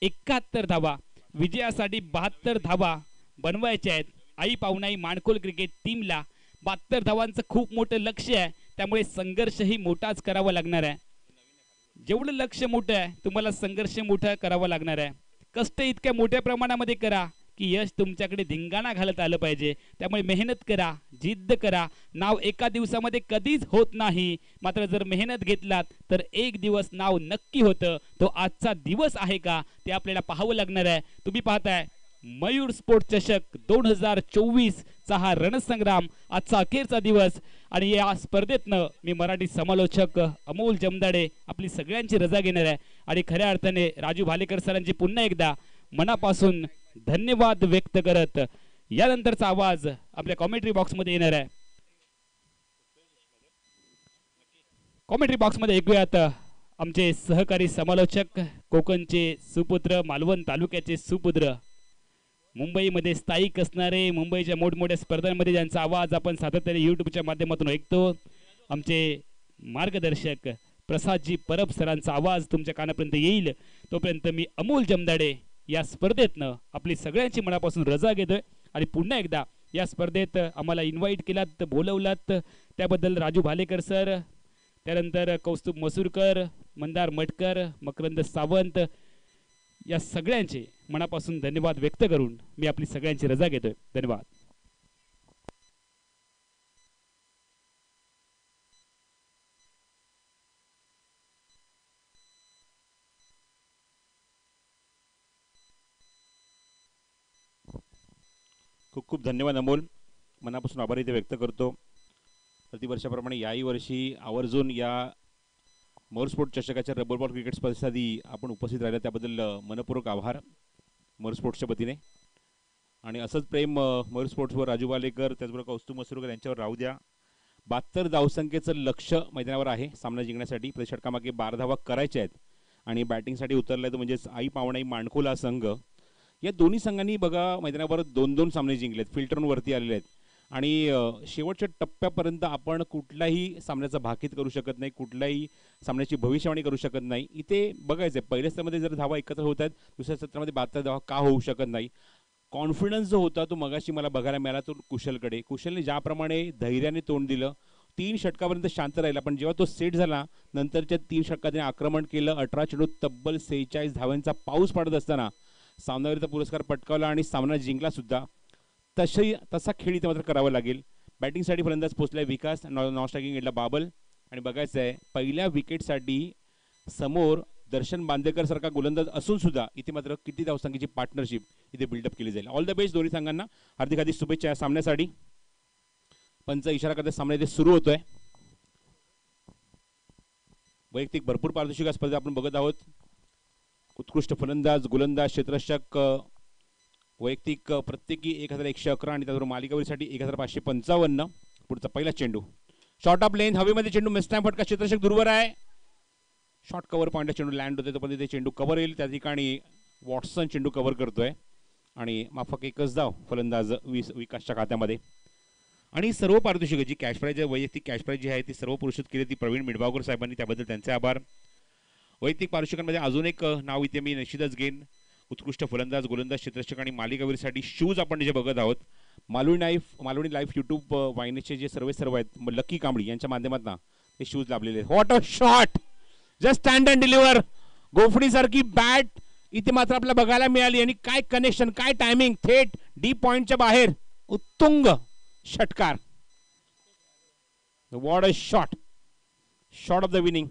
71 धावा. विजयासाठी 72 धावा बनवायच्या आहेत. आई पाहुणाई माणकोल क्रिकेट टीमला 72 धावांचं खूप मोठं लक्ष आहे. त्यामुळे संघर्षही मोठाच करावा लागणार आहे. जेवढं लक्ष मोठं आहे तुम्हाला संघर्ष मोठा करावा लागणार आहे. कष्ट इतक्या मोठ्या प्रमाणामध्ये करा की यश तुमच्याकडे धिंगाणा घालत आलं पाहिजे. त्यामुळे मेहनत करा, जिद्द करा. नाव एका दिवसामध्ये कधीच होत नाही. मात्र जर मेहनत घेतलात तर एक दिवस नाव नक्की होतं. तो आजचा दिवस आहे का ते आपल्याला पाहावं लागणार आहे. तुम्ही पाहताय मयूर स्पोर्ट चषक 2024 चा हा रणसंग्राम आजचा अखेरचा दिवस. आणि या स्पर्धेतनं मी मराठी समालोचक अमोल जमदाडे आपली सगळ्यांची रजा घेणार आहे. आणि खऱ्या अर्थाने राजू भालेकर सरांची पुन्हा एकदा मनापासून धन्यवाद व्यक्त करत यानंतरचा आवाज आपल्या कॉमेंट्री बॉक्समध्ये येणार आहे. कॉमेंट्री बॉक्समध्ये ऐकूयात आमचे सहकारी समालोचक, कोकणचे सुपुत्र, मालवण तालुक्याचे सुपुत्र, मुंबईमध्ये स्थायिक असणारे, मुंबईच्या मोठमोठ्या स्पर्धांमध्ये ज्यांचा आवाज आपण सातत्याने यूट्यूबच्या माध्यमातून ऐकतो, आमचे मार्गदर्शक प्रसादजी परब सरांचा आवाज तुमच्या कानापर्यंत येईल. तोपर्यंत मी अमोल जमदाडे या स्पर्धेतनं आपली सगळ्यांची मनापासून रजा घेतोय. आणि पुन्हा एकदा या स्पर्धेत आम्हाला इन्व्हाइट केलात, बोलवलात त्याबद्दल राजू भालेकर सर, त्यानंतर कौस्तुभ मसूरकर, मंदार मटकर, मकरंद सावंत या सगळ्यांचे मनापासून धन्यवाद व्यक्त करून मी आपली सगळ्यांची रजा घेतोय. धन्यवाद. खूप खूप धन्यवाद अमोल. मनापासून आभार इथे व्यक्त करतो. प्रतिवर्षाप्रमाणे याही वर्षी आवर्जून या मोर स्पोर्ट चषकाच्या रबर बॉल क्रिकेट स्पर्धेसाठी आपण उपस्थित राहिला त्याबद्दल मनपूर्वक आभार मोर स्पोर्ट्सच्या वतीने. आणि असंच प्रेम मोर स्पोर्ट्सवर राजू वालेकर त्याचबरोबर कौस्तुभ मसूरकर यांच्यावर राहू द्या. 72 धावसंख्येचं लक्ष मैदानावर आहे सामना जिंकण्यासाठी. प्रति षटकामागे 12 धावा करायच्या आहेत आणि बॅटिंगसाठी उतरलाय तो म्हणजेच आई पावणाई माणकोला संघ. या दोन्ही संघांनी बघा मैदानावर 2-2 सामने जिंकलेत, फिल्टरवरती आलेले आहेत. आणि शेवटच्या टप्प्यापर्यंत आपण कुठल्याही सामन्याचा भाकीत करू शकत नाही, कुठल्याही सामन्याची भविष्यवाणी करू शकत नाही. इथे बघायचं आहे पहिल्या सत्रामध्ये जर धावा एकत्र होत आहेत, दुसऱ्या सत्रामध्ये 72 धावा का होऊ शकत नाही. कॉन्फिडन्स जो होता तो मगाशी मला बघायला मिळाला तो कुशलने ज्याप्रमाणे धैर्याने तोंड दिलं. 3 षटकापर्यंत शांत राहिला, पण जेव्हा तो सेट झाला नंतरच्या 3 षटकात त्याने आक्रमण केलं. 18 चेंडूत तब्बल 46 धावांचा पाऊस पडत असताना सामनावीरचा पुरस्कार पटकावला आणि सामना जिंकला सुद्धा. तसा खेळ इथे मात्र करावा लागेल. बॅटिंगसाठी फलंदाज पोचलाय विकास, नॉन स्ट्रायकिंग एंडला बाबल. आणि बघायचं आहे पहिल्या विकेटसाठी समोर दर्शन बांदेकर सारखा गोलंदाज असून सुद्धा इथे मात्र किती धावसंख्येची पार्टनरशिप इथे बिल्डअप केली जाईल. ऑल द बेस्ट दोन्ही संघांना. हार्दिक हार्दिक शुभेच्छा या सामन्यासाठी. पंच इशारा करता सामना इथे सुरू होतोय. वैयक्तिक भरपूर पारदर्शक स्पर्धा आपण बघत आहोत. उत्कृष्ट फलंदाज, गोलंदाज, क्षेत्ररक्षक वैयक्तिक प्रत्येकी 1111 आणि त्याचबरोबर मालिकावीसाठी 1555. पुढचा पहिला चेंडू शॉर्ट ऑफ लेन हवेमध्ये चेंडू मिस टाइम फटका. क्षेत्ररक्षक दूरवर आहे. शॉर्ट कव्हर पॉईंटला चेंडू लँड होते तोपर्यंत ते चेंडू कव्हर येईल. त्या ठिकाणी वॉटसन चेंडू कव्हर करतोय आणि माफक एकच धाव फलंदाज विकासच्या खात्यामध्ये. आणि सर्व पारितोषिकं जी कॅश प्राईज वैयक्तिक कॅश प्राईज जी आहे ती सर्व पुरस्कृत केली ती प्रवीण मिडबावकर साहेबांनी, त्याबद्दल त्यांचे आभार. वैयक्तिक पारितोषिकांमध्ये अजून एक नाव इथे मी निश्चितच घेईन. उत्कृष्ट फलंदाज, गोलंदाज, क्षेत्ररक्षक आणि मालिकावीरसाठी शूज आपण जे बघत आहोत. मालवणी लाईफ यूट्यूब वाहिनीचे जे सर्व आहेत लकी कांबळी यांच्या माध्यमातून ते शूज लाभलेले आहेत. What a shot, just stand and deliver. गोफणी सारखी बॅट इथे मात्र आपल्याला बघायला मिळाली आणि काय कनेक्शन, काय टायमिंग, थेट डी पॉइंटच्या बाहेर उत्तुंग षटकार. What a shot, shot of the winning.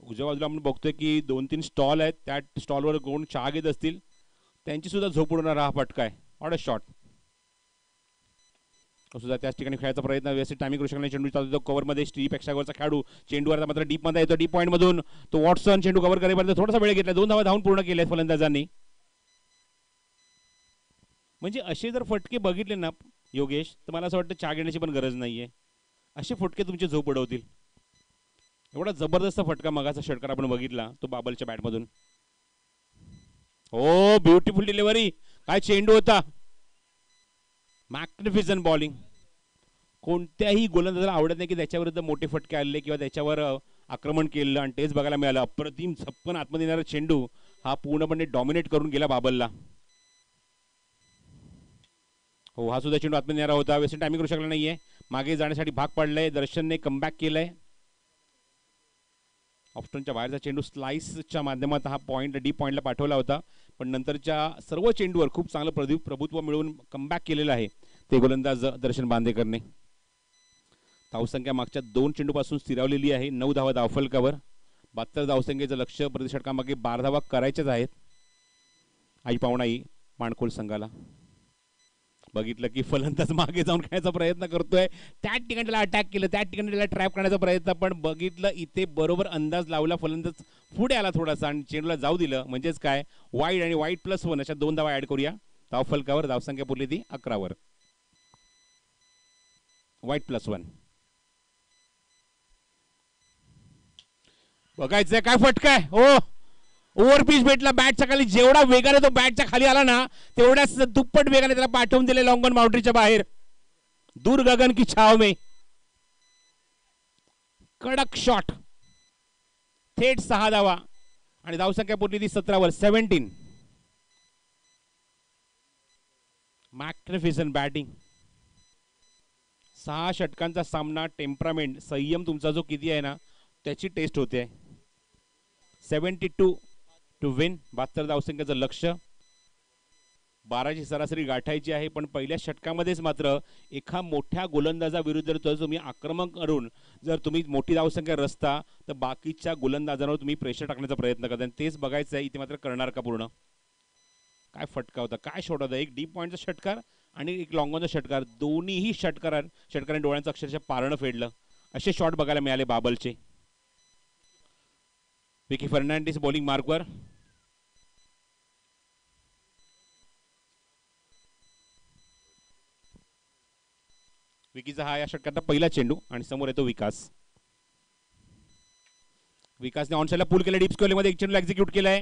उजव्या बाजूला आपण बघतोय की 2-3 स्टॉल आहेत, त्या स्टॉलवर कोण चहा घेत असतील त्यांची सुद्धा झोप उडवणारा हा फटका आहे. What a shot. सुद्धा त्याच ठिकाणी खेळायचा प्रयत्न व्यवस्थित टायमिंग करू शकला. चेंडू चालतो कव्हरमध्ये स्ट्रीपेक्षावरचा खेळाडू चेंडूवर मात्र डीपमध्ये येतो. डीप पॉईंटमधून तो वॉटसन चेंडू कव्हर करेपर्यंत थोडासा वेळ घेतला. 2 धावा धावून पूर्ण केल्या फलंदाजांनी. म्हणजे असे जर फटके बघितले ना योगेश, तर मला असं वाटतं चहा घेण्याची पण गरज नाहीये. असे फटके तुमची झोप उडवतील. एवढा जबरदस्त फटका मगाचा षटकार आपण बघितला तो बाबलच्या बॅटमधून. हो, ब्युटिफुल डिलिव्हरी. काय चेंडू होता. Magnificent bowling. कोणत्याही गोलंदाजाला आवडत नाही की त्याच्याविरुद्ध मोठे फटके आले किंवा त्याच्यावर आक्रमण केलं आणि तेच बघायला मिळालं. अप्रतिम झपकन आतमध्ये येणारा चेंडू हा पूर्णपणे डॉमिनेट करून गेला बाबलला. हो, हा सुद्धा चेंडू आतमध्ये येणारा होता. व्यवस्थित टायमिंग करू शकला नाहीये. मागे जाण्यासाठी भाग पाडलाय. दर्शनने कमबॅक केलंय. ऑफ्टनच्या बाहेरचा चेंडू स्लाइसच्या माध्यमात हा पॉईंट डी पॉईंटला पाठवला होता, पण नंतरच्या सर्व चेंडूवर खूप चांगलं प्रभुत्व मिळवून कमबॅक केलेलं आहे ते गोलंदाज दर्शन बांदेकरने. धावसंख्या मागच्या 2 चेंडूपासून स्थिरावलेली आहे. 9 धावा धावफलकावर. 72 धावसंख्येचं लक्ष प्रति षटकामागे 12 धावा करायच्याच आहेत आई पावणाई माणकोल संघाला. बघितलं की फलंदाज मागे जाऊन खेळायचा प्रयत्न करतोय. त्या ठिकाणी त्याला अटॅक केलं, त्या ठिकाणी त्याला ट्रॅप करण्याचा प्रयत्न, पण बघितलं इथे बरोबर अंदाज लावला. फलंदाज पुढे आला थोडासा आणि चेंडूला जाऊ दिलं. म्हणजेच काय, वाईड आणि वाईड +1 अशा 2 धावा ऍड करूया धावफलकावर. धावसंख्या पुरली ती 11 वर. वाईड +1. बघायचंय काय फटकाय. हो, ओव्हरपिच भेटला बॅटच्या खाली. जेवढा वेगाने तो बॅटच्या खाली आला ना तेवढ्याच दुप्पट वेगाने त्याला पाठवून दिले लॉंग ऑन बाउंड्रीच्या बाहेर. दूर गगन की छाव में. कडक शॉट. थेट 6 धावा आणि धावसंख्या पुरली ती 17 वर. 17. Magnificent batting. 6 षटकांचा सामना. टेम्परामेंट, संयम तुमचा जो किती आहे ना त्याची टेस्ट होते. 72 टू विन. 72 धावसंख्येचं लक्ष. 12ची सरासरी गाठायची आहे, पण पहिल्या षटकामध्येच मात्र एका मोठ्या गोलंदाजाविरुद्ध जर तुम्ही आक्रमण करून जर तुम्ही मोठी धावसंख्या रचता तर बाकीच्या गोलंदाजांवर तुम्ही प्रेशर टाकण्याचा प्रयत्न करता. आणि तेच बघायचं आहे इथे मात्र करणार का पूर्ण. काय फटका होता, काय शॉट होता. एक डीप पॉईंटचा षटकार आणि एक लॉंग ऑनचा षटकार. दोन्हीही षटकारांनी डोळ्यांचं अक्षरशः पारणं फेडलं. असे शॉट बघायला मिळाले बाबलचे. विकी फर्नांडिस बॉलिंग मार्कवर. विकीचा हा या षटकातला पहिला चेंडू आणि समोर येतो विकास. विकासने ऑनसाइडला पुल केलं. डीप स्क्वेअरमध्ये एक चेंडू एक्झिक्यूट केलाय.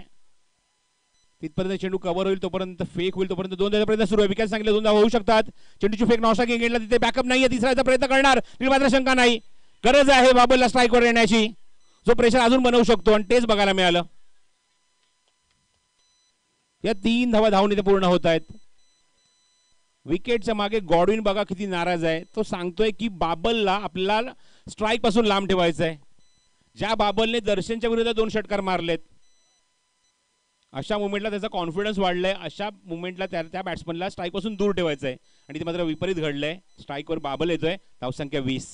तिथपर्यंत चेंडू कव्हर होईल तोपर्यंत फेक होईल तोपर्यंत 2 धावांचा प्रयत्न सुरू आहे. विकास सांगितलं 2 धावा होऊ शकतात. चेंडूची फेक नॉशा गेला तिथे बॅकअप नाहीये. तिसऱ्याचा प्रयत्न करणार मात्र शंका नाही. गरज आहे बाबलला स्ट्राईकवर येण्याची, जो प्रेशर अजून बनवू शकतो आणि तेच बघायला मिळालं. या 3 धावा धावून इथे पूर्ण होत आहेत. विकेटच्या मागे गॉडविन बघा किती नाराज आहे. तो सांगतोय की बाबलला आपल्याला स्ट्राईक पासून लांब ठेवायचं आहे. ज्या बाबलने दर्शनच्या विरुद्ध 2 षटकार मारलेत अशा मुवमेंटला त्याचा कॉन्फिडन्स वाढलाय. अशा मुवमेंटला त्या बॅट्समनला स्ट्राईक पासून दूर ठेवायचं आहे आणि ते मात्र विपरीत घडलंय. स्ट्राईकवर बाबल येतोय. धावसंख्या 20.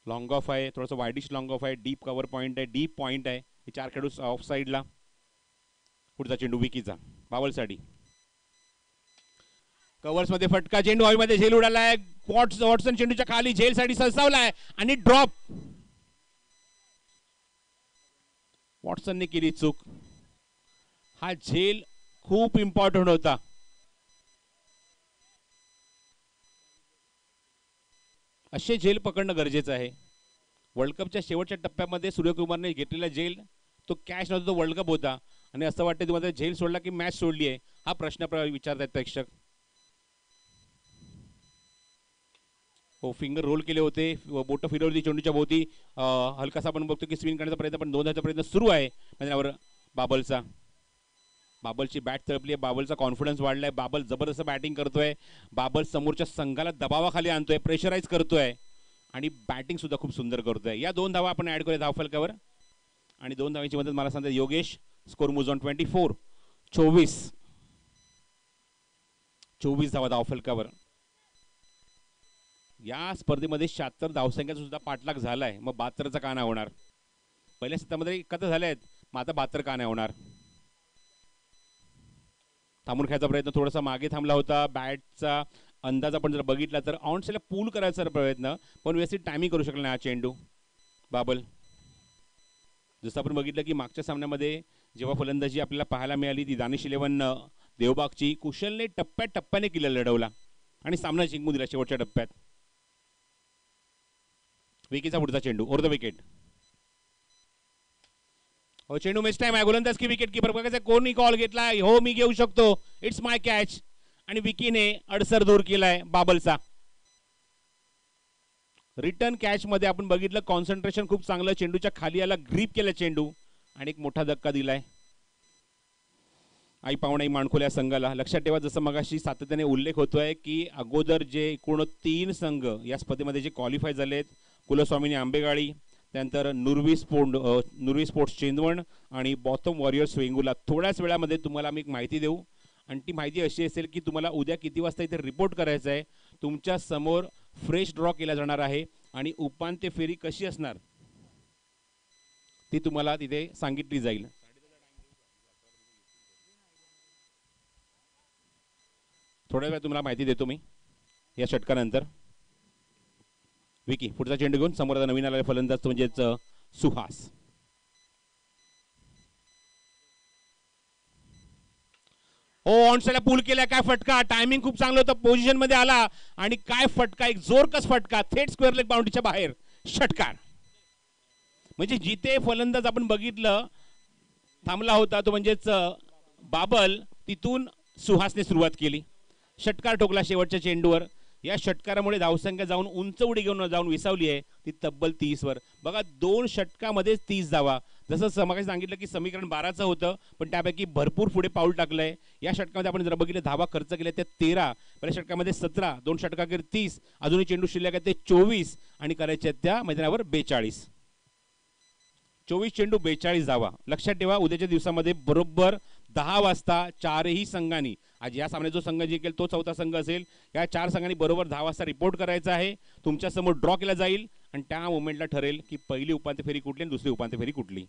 लॉंग ऑफ आहे, थोडंसं वाईडिश लॉंग ऑफ आहे. डीप कव्हर पॉईंट आहे, डीप पॉईंट आहे. हे 4 खेळाडू ऑफ साईडला. पुढचा चेंडू विकीचा बावलसाठी. कव्हर्स मध्ये फटका. चेंडू हवेमध्ये झेल उडालाय. वॉटसन चेंडूच्या खाली झेल साठी सरसावलाय आणि ड्रॉप. वॉटसनने केली चूक. हा झेल खूप इम्पॉर्टंट होता. असे झेल पकडणं गरजेचं आहे. वर्ल्ड कपच्या शेवटच्या टप्प्यामध्ये सूर्यकुमारने घेतलेला झेल तो कॅच नव्हता, तो वर्ल्ड कप होता. आणि असं वाटतं तुम्हाला झेल सोडला की मॅच सोडली आहे, हा प्रश्न विचारतात प्रेक्षक. हो, फिंगर रोल केले होते, बोटं फिरवली चेंडूच्या भोवती. हलकासा आपण बघतो की स्विंग करण्याचा प्रयत्न, पण 2 प्रयत्न सुरू आहे मैदानावर बाबलचा. बाबलची बॅट तळपली आहे, बाबलचा कॉन्फिडन्स वाढलाय, बाबल जबरदस्त बॅटिंग करतोय, बाबल समोरच्या संघाला दबावाखाली आणतोय, प्रेशराईज करतोय आणि बॅटिंग सुद्धा खूप सुंदर करतोय. या 2 धावा आपण ऍड करूया धावफलकावर आणि 2 धावांची मदत मला सांगतात योगेश. Score moves on 24. 24 धावा धावफलकावर. या स्पर्धेमध्ये 76 धावसंख्याचा सुद्धा पाठलाग झालाय, मग 72चा का नाही होणार? पहिल्या सत्रामध्ये 71 झाले आहेत, मग आता 72 का नाही होणार? थांबून खेळायचा प्रयत्न, थोडासा मागे थांबला होता. बॅटचा अंदाज आपण जर बघितला तर ऑनसेला पूल करायचा प्रयत्न, पण व्यवस्थित टायमिंग करू शकला नाही हा चेंडू बाबल. जसं आपण बघितलं की मागच्या सामन्यामध्ये जेव्हा फलंदाजी आपल्याला पाहायला मिळाली ती दानिश 11 देवबागची, कुशलने टप्प्याटप्प्याने किल्ला लढवला आणि सामना जिंकून दिला शेवटच्या टप्प्यात. विकीचा पुढचा चेंडू ओव्हर द विकेट. हो, चेंडू मिस टाइम आहे. गोलंदाज की विकेट किपर बघायचं कोणी कॉल घेतला. हो, मी घेऊ शकतो, इट्स माय कॅच. आणि विकीने अडसर दूर केलाय बाबलचा. रिटर्न कॅच मध्ये आपण बघितलं कॉन्सन्ट्रेशन खूप चांगलं, चेंडूच्या खाली आला, ग्रीप केला चेंडू आणि एक मोठा धक्का दिलाय आई पावणाई माणखोल्या संघाला. लक्षात ठेवा, जसं मगाशी सातत्याने उल्लेख होतोय की अगोदर जे एकूण 3 संघ या स्पर्धेमध्ये जे क्वालिफाय झालेत, कुलस्वामिनी आंबेगाळी, त्यानंतर नुरवी स्पोर्ट्स चिंदवण आणि बॉथम वॉरियर्स वेंगुला. थोड्याच वेळामध्ये तुम्हाला आम्ही एक माहिती देऊ आणि ती माहिती अशी असेल की तुम्हाला उद्या किती वाजता इथे रिपोर्ट करायचा आहे. तुमच्या समोर फ्रेश ड्रॉ केला जाणार आहे आणि उपांत्य फेरी कशी असणार ती तुम्हाला तिथे सांगितली जाईल. थोड्या वेळात तुम्हाला माहिती देतो मी या षटकानंतर. विकी पुढचा चेंडू घेऊन समोर नवीन आलेला फलंदाज म्हणजेच सुहास. हो, ऑनसाइडला पूल केला, काय फटका, टायमिंग खूप चांगलं होतं, पोझिशन मध्ये आला आणि काय फटका, एक जोरकस फटका, थेट स्क्वेअर लेग बाउंड्रीच्या बाहेर षटकार. म्हणजे जिथे फलंदाज आपण बघितलं थांबला होता तो म्हणजेच बाबल, तिथून सुहासने सुरुवात केली, षटकार ठोकला शेवटच्या चेंडूवर. या षटकारामुळे धावसंख्या जाऊन उंच उडी घेऊन जाऊन विसावली आहे ती तब्बल 30 वर. बघा, 2 षटकामध्ये 30 धावा. जसं समोर सांगितलं की समीकरण 12चं होतं, पण त्यापैकी भरपूर पुढे पाऊल टाकलंय. या षटकामध्ये आपण जर बघितलं धावा खर्च केल्या त्या 13, पहिल्या षटकामध्ये 17, 2 षटकाखेर 30, अजूनही चेंडू शिल्लक आहे ते 24 आणि करायचे त्या मैदानावर 42. 24 चेंडू 42 धावा. लक्षात ठेवा, उद्याच्या दिवसामध्ये बरोबर 10 वाजता चारही संघांनी, आज या सामन्यात जो संघ जिंकेल तो चौथा संघ असेल, या 4 संघांनी बरोबर 10 वाजता रिपोर्ट करायचा आहे. तुमच्या समोर ड्रॉ केला जाईल आणि त्या मोमेंटला ठरेल की पहिली उपांत्य फेरी कुठली आणि दुसरी उपांत्य फेरी कुठली.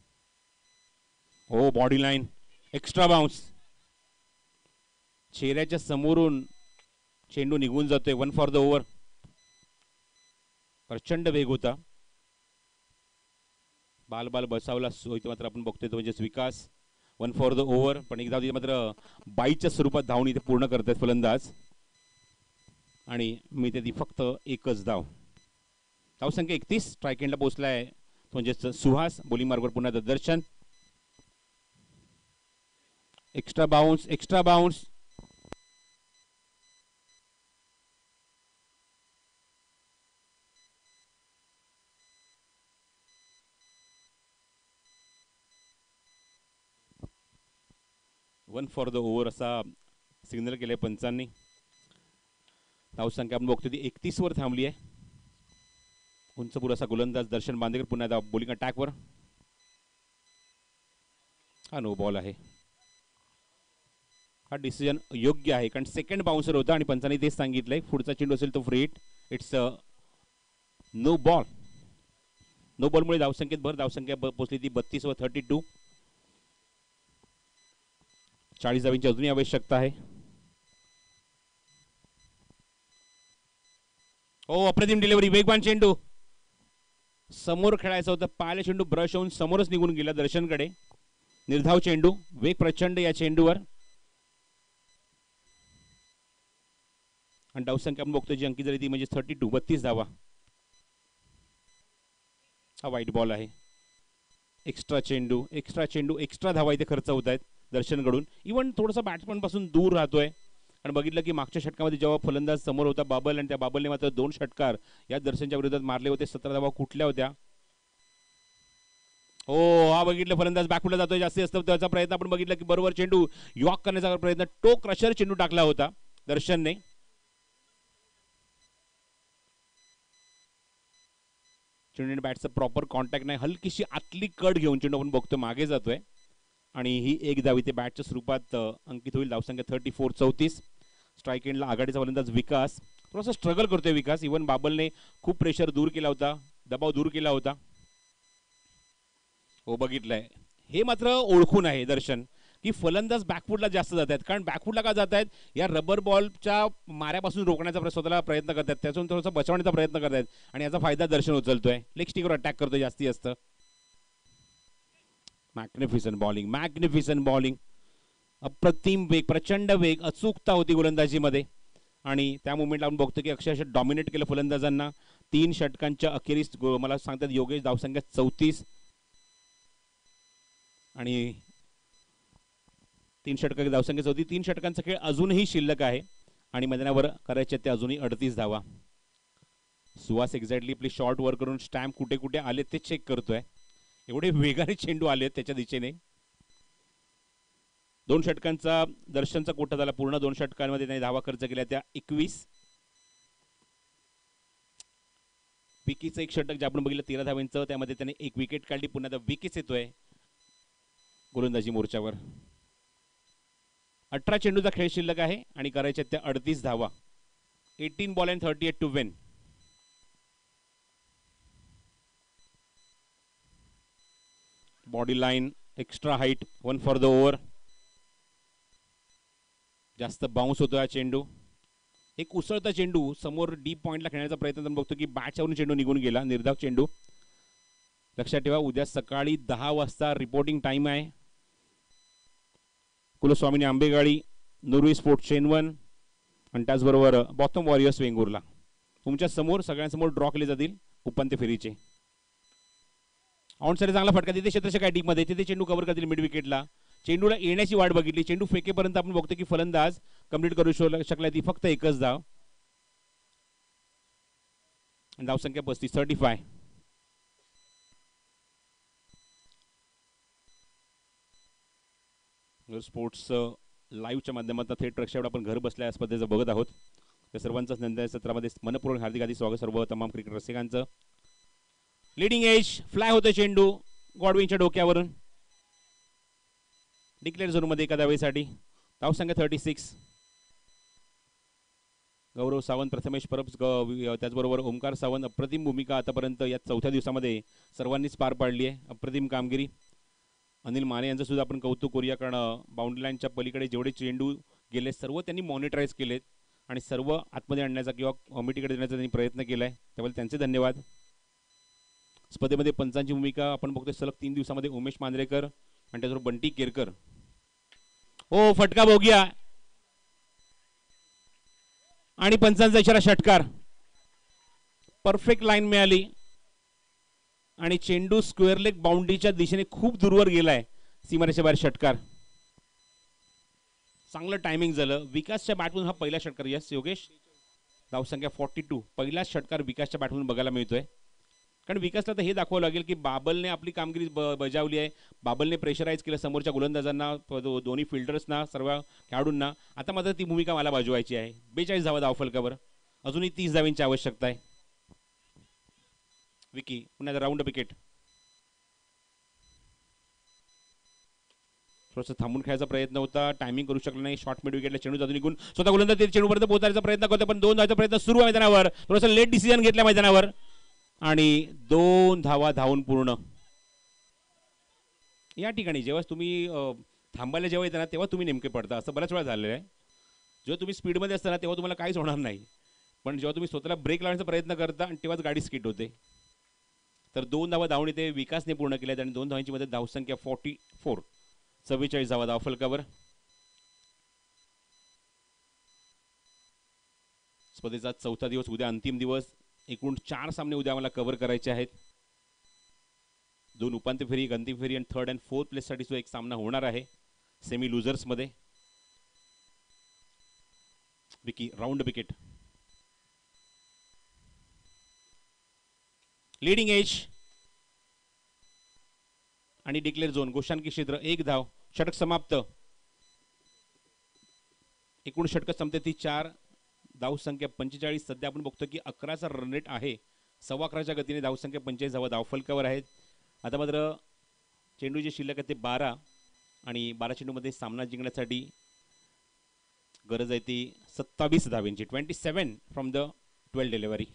हो, बॉडी लाईन, एक्स्ट्रा बाउन्स, चेहऱ्याच्या समोरून चेंडू निघून जातोय. 1 फॉर द ओव्हर. प्रचंड वेग होता. बाल बसावला सोयीत मात्र आपण बघतोय तो म्हणजेच विकास. 1 फॉर द ओव्हर, पण एक धाव मात्र बाईच्या स्वरूपात धावून इथे पूर्ण करतात फलंदाज आणि मी ते फक्त एकच धाव. धावसंख्या 31. स्ट्राईक एंडला पोहोचलाय म्हणजेच सुहास. बॉलिंग मार्गवर पुन्हा Darshan. Extra bounce. One for the over असा सिग्नल केले पंचांनी. धावसंख्या आपण बघतो ती 31 वर थांबली आहे. उंचपूर असा गोलंदाज दर्शन बांदेकर पुन्हा बॉलिंग अटॅकवर. हा नो बॉल आहे. हा डिसिजन योग्य आहे कारण सेकंड बाउन्सर होता आणि पंचांनी तेच सांगितलंय पुढचा चेंडू असेल तो free hit. It's no ball. No बॉलमुळे धावसंख्येत भर. धावसंख्या पोहोचली ती 32 व 32. 40 धावांची अजूनही आवश्यकता आहे. हो, अप्रतिम डिलिव्हरी, वेगवान चेंडू, समोर खेळायचा होता, पायाला चेंडू ब्रश होऊन समोरच निघून गेला दर्शनकडे. निर्धाव चेंडू, वेग प्रचंड या चेंडूवर आणि धावसंख्या आपण बघतोय जी अंकित झाली ती म्हणजे 32, 32 धावा. हा वाईट बॉल आहे. एक्स्ट्रा चेंडू एक्स्ट्रा धावा इथे खर्च होत आहेत दर्शनकडून. इव्हन थोडंसं बॅट्समन पासून दूर राहतोय. आणि बघितलं की मागच्या षटकामध्ये जेव्हा फलंदाज समोर होता बाबल आणि त्या बाबलने मात्र 2 षटकार या दर्शनच्या विरोधात मारले होते. 17 धावा कुठल्या होत्या. हो, हा बघितलं फलंदाज बॅकफुटला जातोय जास्तीत जास्त त्याचा प्रयत्न आपण बघितला की बरोबर चेंडू यॉक करण्याचा प्रयत्न टो क्रशर चेंडू टाकला होता दर्शनने. चेंडूने बॅटचं प्रॉपर कॉन्टॅक्ट नाही, हलकीशी आतली कट घेऊन चेंडू आपण बघतोय मागे जातोय. आणि ही एक धाव इथे बॅटच्या स्वरूपात अंकित होईल. धावसंख्या 34-34. स्ट्राईक एंडला आघाडीचा फलंदाज विकास. थोडासा स्ट्रगल करतोय विकास. इव्हन बाबलने खूप प्रेशर दूर केला होता, दबाव दूर केला होता. हो बघितलंय, हे मात्र ओळखून आहे दर्शन की फलंदाज बॅकफुटला जास्त जात आहेत. कारण बॅकफुटला का जात आहेत, या रबर बॉलच्या माऱ्यापासून रोखण्याचा स्वतःला प्रयत्न करतात, त्यातून थोडासा बचवण्याचा प्रयत्न करतात आणि याचा फायदा दर्शन उचलतोय. लेग स्टिकवर अटॅक करतोय जास्ती जास्त. मॅग्निफिसंट बॉलिंग, अप्रतिम वेग, प्रचंड वेग, अचूकता होती गोलंदाजीमध्ये. आणि त्या मुवमेंटला आपण बघतो की अक्षरशः डॉमिनेट केलं फलंदाजांना. 3 षटकांच्या अखेरीस मला सांगतात योगेश धावसंख्या 34 आणि 3 षटकाची धावसंख्या 34. 3 षटकांचा खेळ अजूनही शिल्लक आहे आणि मैदानावर करायचे ते अजूनही 38 धावा. सुहास एक्झॅक्टली आपली शॉर्ट वर करून स्टॅम्प कुठे कुठे आले ते चेक करतोय. एवढे वेगाने चेंडू आले त्याच्या दिशेने. 2 षटकांचा दर्शनचा कोटा झाला पूर्ण. 2 षटकांमध्ये त्यांनी धावा खर्च केल्या त्या 21. विकीचं एक षटक जे आपण बघितलं 13 धावांचं, त्यामध्ये त्याने एक विकेट काढली. पुन्हा विकीच येतोय गोलंदाजी मोर्चावर. 18 चेंडूचा खेळ शिल्लक आहे आणि करायच्या त्या 38 धावा. 18 ball and 38 to win. Body line, extra height, 1 for the over. जास्त बाउन्स होतो हा चेंडू. एक उसळता चेंडू समोर डीप पॉइंटला खेळण्याचा प्रयत्न आपण बघतो की बॅटच्यावरून चेंडू निघून गेला. निर्धाव चेंडू. लक्षात ठेवा उद्या सकाळी 10 वाजता रिपोर्टिंग टाइम आहे. कुलस्वामिनी आंबेगाडी, नुरवी स्पोर्ट्स चेनवन आणि त्याचबरोबर बॉटम वॉरियर्स वेंगुर्ला. तुमच्या समोर सगळ्यांसमोर ड्रॉ केले जातील उपांत्य फेरीचे. आउटसाइड चांगला फटका तिथे क्षेत्ररक्षक आहे डीपमध्ये, तिथे चेंडू कव्हर करतील मिड विकेटला. चेंडूला येण्याची वाट बघितली. चेंडू फेकेपर्यंत आपण बघतो की फलंदाज कंप्लीट करू शकला ती फक्त एकच धाव. धावसंख्या 35. स्पोर्ट्स लाईव्हच्या माध्यमातून थेट प्रेक्षकांना आपण घर बसल्या स्पर्धेचं बघत आहोत. त्या सर्वांचंच नंतर सत्रामध्ये मनपूर्वक हार्दिक स्वागत सर्व तमाम क्रिकेट रसिकांचं. लीडिंग एज फ्लाय होतं चेंडू गॉडविनच्या डोक्यावरून. डिक्लेअर झोनमध्ये एका धावेसाठी. धावसंख्या 36. गौरव सावंत, प्रथमेश परब, त्याचबरोबर ओमकार सावंत अप्रतिम भूमिका आतापर्यंत या 4थ्या दिवसामध्ये सर्वांनीच पार पाडली आहे. अप्रतिम कामगिरी. अनिल माने यांचं सुद्धा आपण कौतुक करूया, कारण बाउंड्री लाईनच्या पलीकडे जेवढे चेंडू गेले सर्व त्यांनी मॉनिटराईज केलेत आणि सर्व आतमध्ये आणण्याचा किंवा कमिटीकडे देण्याचा त्यांनी प्रयत्न केलाय, त्याबद्दल त्यांचे धन्यवाद. स्पर्धेमध्ये पंचांची भूमिका आपण बघतोय सलग 3 दिवसामध्ये उमेश मांजरेकर आणि त्याचबरोबर बंटी केरकर. हो, फटका बघूया आणि पंचांचा इशारा षटकार. परफेक्ट लाईन मिळाली आणि चेंडू स्क्वेअर लेग बाउंड्रीच्या दिशेने खूप दूरवर गेलाय. सीमारेषेच्या बाहेर षटकार. चांगलं टायमिंग झालं. विकासच्या बॅटमधून हा पहिला षटकार. यस योगेश. धावसंख्या 42. पहिला षटकार विकासच्या बॅटमधून बघायला मिळतोय. कारण विकासला तर हे दाखवावं लागेल की बाबलने आपली कामगिरी बजावली आहे. बाबलने प्रेशराईज केलं समोरच्या गोलंदाजांना, दोन्ही फिल्डर्सना, सर्व खेळाडूंना. आता मात्र ती भूमिका मला बजावायची आहे. 42 धावा धावफलकावर. अजूनही 30 धावांची आवश्यकता आहे. विकी पुन्हा राऊंड विकेट. थोडंसं थांबून खेळायचा प्रयत्न होता, टायमिंग करू शकला नाही. शॉर्ट मिड विकेटला चेंडू जाऊन निघून स्वतः गोलंदाज चेंडूपर्यंत पोहोचण्याचा प्रयत्न करतो, पण 2 धावांचा प्रयत्न सुरू आहे मैदानावर. थोडंसं लेट डिसिजन घेतला मैदानावर आणि 2 धावा धावून पूर्ण. या ठिकाणी जेव्हा तुम्ही थांबायला जेव्हा येताना तेव्हा तुम्ही नेमके पडता, असं बऱ्याच वेळा झालेलं आहे. जेव्हा तुम्ही स्पीडमध्ये असताना तेव्हा तुम्हाला काहीच होणार नाही, पण जेव्हा तुम्ही स्वतःला ब्रेक लावण्याचा प्रयत्न करता आणि तेव्हाच गाडी स्किट होते. तर 2 धावा धावून इथे विकासने पूर्ण केल्या आणि 2 धावांची मध्ये धावसंख्या 44. 44 धावा धावफलकावर. स्पर्धेचा 4था दिवस उद्या अंतिम दिवस. एकूण 4 सामने उद्या आम्हाला कव्हर करायचे आहेत. दोन उपांत्य फेरी, एक अंतिम फेरी आणि थर्ड अँड फोर्थ प्लेससाठी जो एक सामना होणार आहे सेमी लुझर्समध्ये. राऊंड विकेट, लीडिंग एज आणि डिक्लेअर झोन, गोशांकी क्षेत्र, 1 धाव, षटक समाप्त. एकूण षटक संपते ती 4, धावसंख्या 45. सध्या आपण बघतो की 11चा रन रेट आहे, 11:15च्या गतीने धावसंख्या 45 धावा धावफलकावर आहेत. आता मात्र चेंडू जे शिल्लक आहे ते 12 आणि 12 चेंडूमध्ये सामना जिंकण्यासाठी गरज आहे ती 27 धावेंची. 27 फ्रॉम द 12 डिलिव्हरी.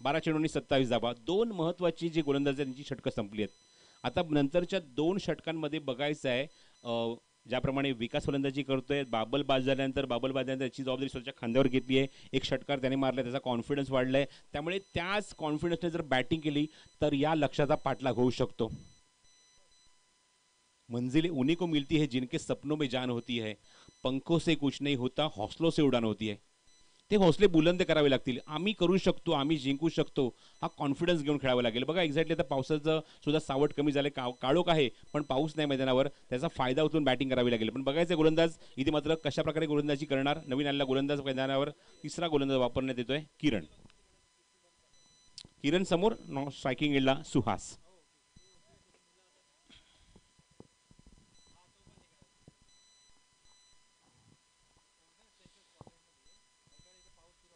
12 चेंडूंनी 27 धावा. दोन महत्त्वाची जी गोलंदाज त्यांची षटकं संपली आहेत. आता नंतरच्या 2 षटकांमध्ये बघायचं आहे ज्याप्रमाणे विकास फलंदाजी करतोय, बाबल बाद झाल्यानंतर त्याची जबाबदारी स्वतःच्या खांद्यावर घेतली आहे. एक षटकार त्याने मारला, त्याचा कॉन्फिडन्स वाढलाय. त्यामुळे त्याच कॉन्फिडन्सने जर बॅटिंग केली तर या लक्ष्याचा पाठलाग होऊ शकतो. मंजिलें उन्हीं को मिलती है जिनके सपनों में जान होती है, पंखों से कुछ नहीं होता, हौसलों से उड़ान होती है. ते हौसले बुलंद करावे लागतील. आम्ही करू शकतो, आम्ही जिंकू शकतो, हा कॉन्फिडन्स घेऊन खेळावा लागेल. बघा एक्झॅक्टली आता पावसाचं सुद्धा सावट कमी झाले, काळोख आहे पण पाऊस नाही मैदानावर, त्याचा फायदा उचलून बॅटिंग करावी लागेल. पण बघायचं गोलंदाज इथे मात्र कशा प्रकारे गोलंदाजी करणार. नवीन आलेला गोलंदाज मैदानावर, तिसरा गोलंदाज वापरण्यात येतोय किरण समोर. स्ट्रायकिंग एंडला सुहास.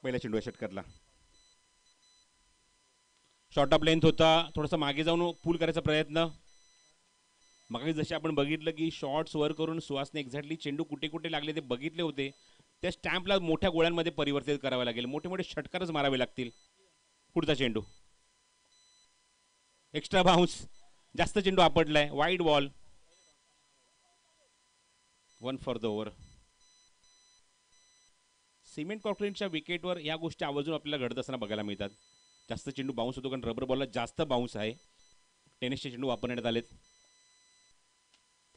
पहिला चेंडू षटकातला शॉर्ट ऑफ लेंथ होता, थोडासा मागे जाऊन पूल करायचा प्रयत्न. मग जसे आपण बघितलं की शॉट्स वर करून सुहासने एक्झॅक्टली चेंडू कुठे कुठे लागले ते बघितले होते. त्या स्टॅम्पला मोठ्या गोळ्यांमध्ये परिवर्तित करावे लागेल, मोठे मोठे षटकारच मारावे लागतील. पुढचा चेंडू एक्स्ट्रा बाउन्स, जास्त चेंडू आपटलाय, wide ball, 1 for the over. Cement कॉन्क्रीटच्या विकेटवर या गोष्टी आवर्जून आपल्याला घडत असताना बघायला मिळतात. जास्त चेंडू बाउन्स होतो कारण रबर बॉलला जास्त बाउन्स आहे. टेनिसचे चेंडू वापरण्यात आलेत.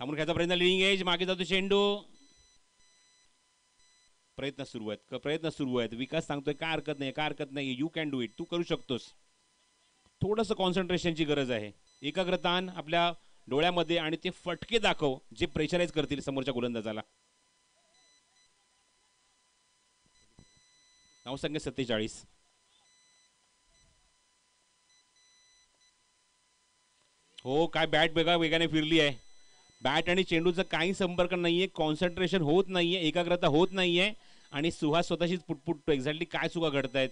थांबून खेळायचा प्रयत्न, लिडिंग एज, मागे जातो चेंडू. प्रयत्न सुरू आहेत. विकास सांगतोय काय हरकत नाही, यू कॅन डू इट, तू करू शकतोस. थोडंसं कॉन्सन्ट्रेशनची गरज आहे, एकाग्रता आण आपल्या डोळ्यामध्ये आणि ते फटके दाखव जे प्रेशराईज करतील समोरच्या गोलंदाजाला. धावसंख्या 47. हो, काय बॅट वेगाने फिरली आहे. बॅट आणि चेंडूचा काही संपर्क नाहीये, कॉन्सन्ट्रेशन होत नाहीये, एकाग्रता होत नाहीये आणि सुहास स्वतःशीच पुटपुटतो एक्झॅक्टली काय चुका घडतायत.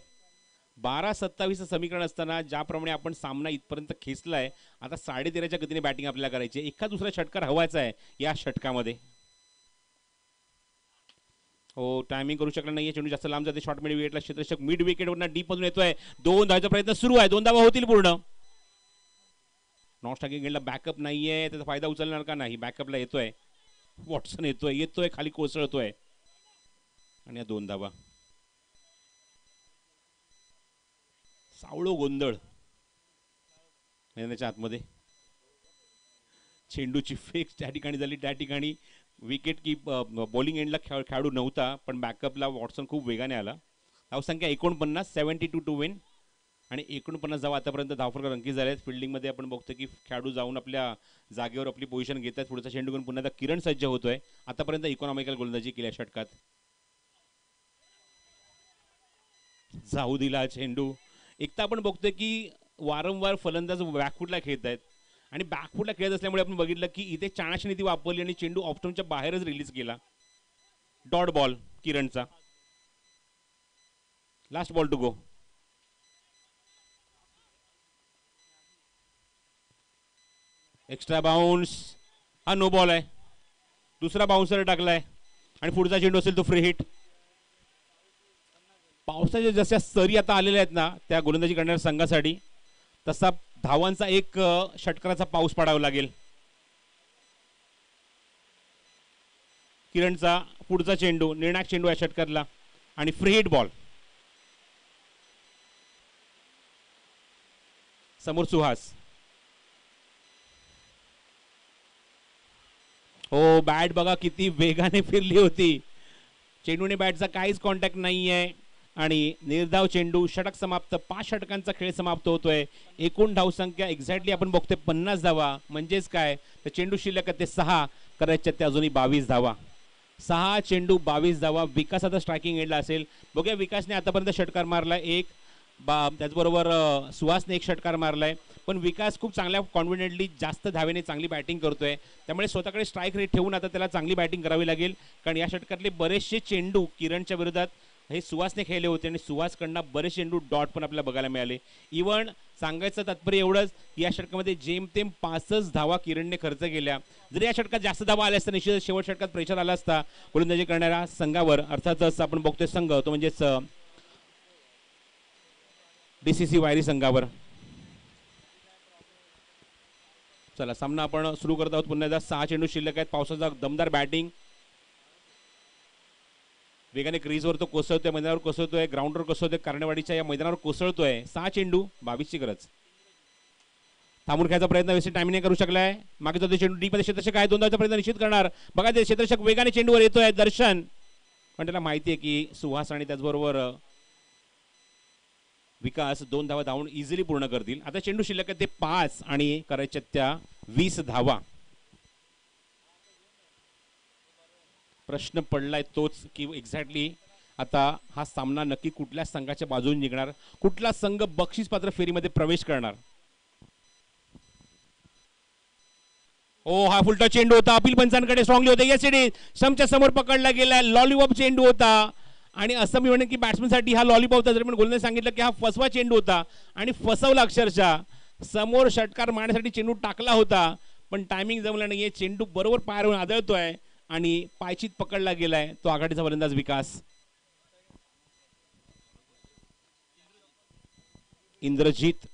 12-27 समीकरण असताना ज्याप्रमाणे आपण सामना इथपर्यंत खेचलाय, आता 13.5च्या गतीने बॅटिंग आपल्याला करायची. एका दुसरा षटकार हवायचा आहे या षटकामध्ये. हो, टायमिंग करू शकला नाहीये, चेंडू जास्त लांब जाते. शॉर्ट मिड विकेटला क्षेत्ररक्षक मिड विकेटवरनं डीप मधून येतोय. 2 धावांचा प्रयत्न सुरू आहे, 2 धावा होतील पूर्ण. नॉन स्ट्रायकिंग एंडला बॅकअप नाहीये, त्याचा फायदा उचलणार का नाही. बॅकअपला येतोय वॉटसन, येतोय खाली कोसळतोय आणि या 2 धावा. सावळो गोंधळ मैदानाच्या आतमध्ये. चेंडूची फेक त्या ठिकाणी झाली, त्या ठिकाणी विकेट की बॉलिंग एंडला खेळाडू नव्हता पण बॅकअपला वॉटसन खूप वेगाने आला. धावसंख्या 49, 72 टू विन आणि 49 धावा आतापर्यंत धावफलक अंकित झाले. फिल्डिंगमध्ये आपण बघतो की खेळाडू जाऊन आपल्या जागेवर आपली पोझिशन घेतात. पुढचा चेंडू घेऊन पुन्हा किरण सज्ज होतोय. आतापर्यंत इकॉनॉमिकल गोलंदाजी केल्या षटकात. जाऊ दिला चेंडू. एक तर आपण बघतोय की वारंवार फलंदाज बॅकफुटला खेळत आहेत आणि बॅकफुटला खेळत असल्यामुळे आपण बघितलं की इथे चाणाची नीती वापरली आणि चेंडू ऑप्टमच्या बाहेरच रिलीज केला. डॉट बॉल किरणचा. Last ball to go. Extra bounce, हा नो बॉल आहे. दुसरा बाउन्सर टाकलाय आणि पुढचा चेंडू असेल तो फ्री हिट. पावसाच्या जशा सरी आता आलेल्या आहेत ना त्या गोलंदाजी करणाऱ्या संघासाठी, तसा धावांचा एक षटकाराचा पाऊस पडावा लागेल. किरणचा पुढचा चेंडू, निर्णायक चेंडू या षटकातला आणि फ्री हिट बॉल. समोर सुहास. हो, बॅट बघा किती वेगाने फिरली होती. चेंडूने बॅटचा काहीच कॉन्टॅक्ट नाहीये. आणि निर्धाव चेंडू, षटक समाप्त, 5 षटकांचा खेळ समाप्त होतोय. एकूण धावसंख्या एक्झॅक्टली आपण बघतोय 50 धावा. म्हणजेच काय, तर चेंडू शिल्लक ते 6, करायचे ते अजूनही 22 धावा. 6 चेंडू 22 धावा. विकास आता स्ट्रायकिंग एंडला असेल. बघूया, विकासने आतापर्यंत षटकार मारला एक, त्याचबरोबर सुहासने एक षटकार मारलाय. पण विकास खूप चांगल्या कॉन्फिडेंटली जास्त धावेने चांगली बॅटिंग करतोय. त्यामुळे स्वतःकडे स्ट्राईक रेट ठेवून आता त्याला चांगली बॅटिंग करावी लागेल. कारण या षटकातले बरेचसे चेंडू किरणच्या विरोधात हे सुहासने खेळले होते आणि सुहासकडनं बरेच चेंडू डॉट पण आपल्याला बघायला मिळाले. इव्हन सांगायचं तात्पर्य एवढंच की या षटकामध्ये जेमतेम 5च धावा किरणने खर्च केल्या. जरी या षटकात जास्त धावा आल्या असता निश्चितच शेवट षटकात प्रेशर आला असता गोलंदाजी करणाऱ्या संघावर. अर्थातच आपण बघतोय संघ तो म्हणजेच DCC वायरी संघावर. चला, सामना आपण सुरू करत आहोत पुन्हा एकदा. 6 चेंडू शिल्लक आहेत. पावसाचा दमदार बॅटिंग. वेगाने क्रीजवर तो कोसळतोय, मैदानावर कोसळतोय, ग्राउंडवर कोसळतोय, कारणेवाडीच्या या मैदानावर कोसळतोय. 6 चेंडू 22ची गरज. थांबून खेळायचा प्रयत्न व्यवस्थित टायमिंग नाही करू शकलाय. मागे तो चेंडू डीप मध्ये क्षेत्ररक्षक आहे, 2 धावांचा प्रयत्न निश्चित करणार. बघा, ते क्षेत्ररक्षक वेगाने चेंडूवर येतोय दर्शन, पण त्याला माहिती आहे की सुहास आणि त्याचबरोबर विकास 2 धावा धावून इझिली पूर्ण करतील. आता चेंडू शिल्लक आहे ते 5 आणि करायच्या त्या 20 धावा. प्रश्न पडलाय तोच की एक्झॅक्टली आता हा सामना नक्की कुठल्या संघाच्या बाजूने निघणार, कुठला संघ बक्षीस पात्र फेरीमध्ये प्रवेश करणार. ओ, हा फुलटा चेंडू होता. अपील पंचांकडे स्ट्रॉंगली होते. येसडी समच्या समोर पकडला गेला. लॉलीपॉप चेंडू होता आणि असं मी म्हणेन की बॅट्समनसाठी हा लॉलीपॉप होता. जरी पण गोलंदाज सांगितलं की हा फसवा चेंडू होता आणि फसवला अक्षरशः. समोर षटकार मारण्यासाठी चेंडू टाकला होता पण टायमिंग जमला नाहीये. चेंडू बरोबर पायावरून आदळतोय आणि पायचीत पकडला गेलाय तो आघाडीचा फलंदाज विकास. इंद्रजीत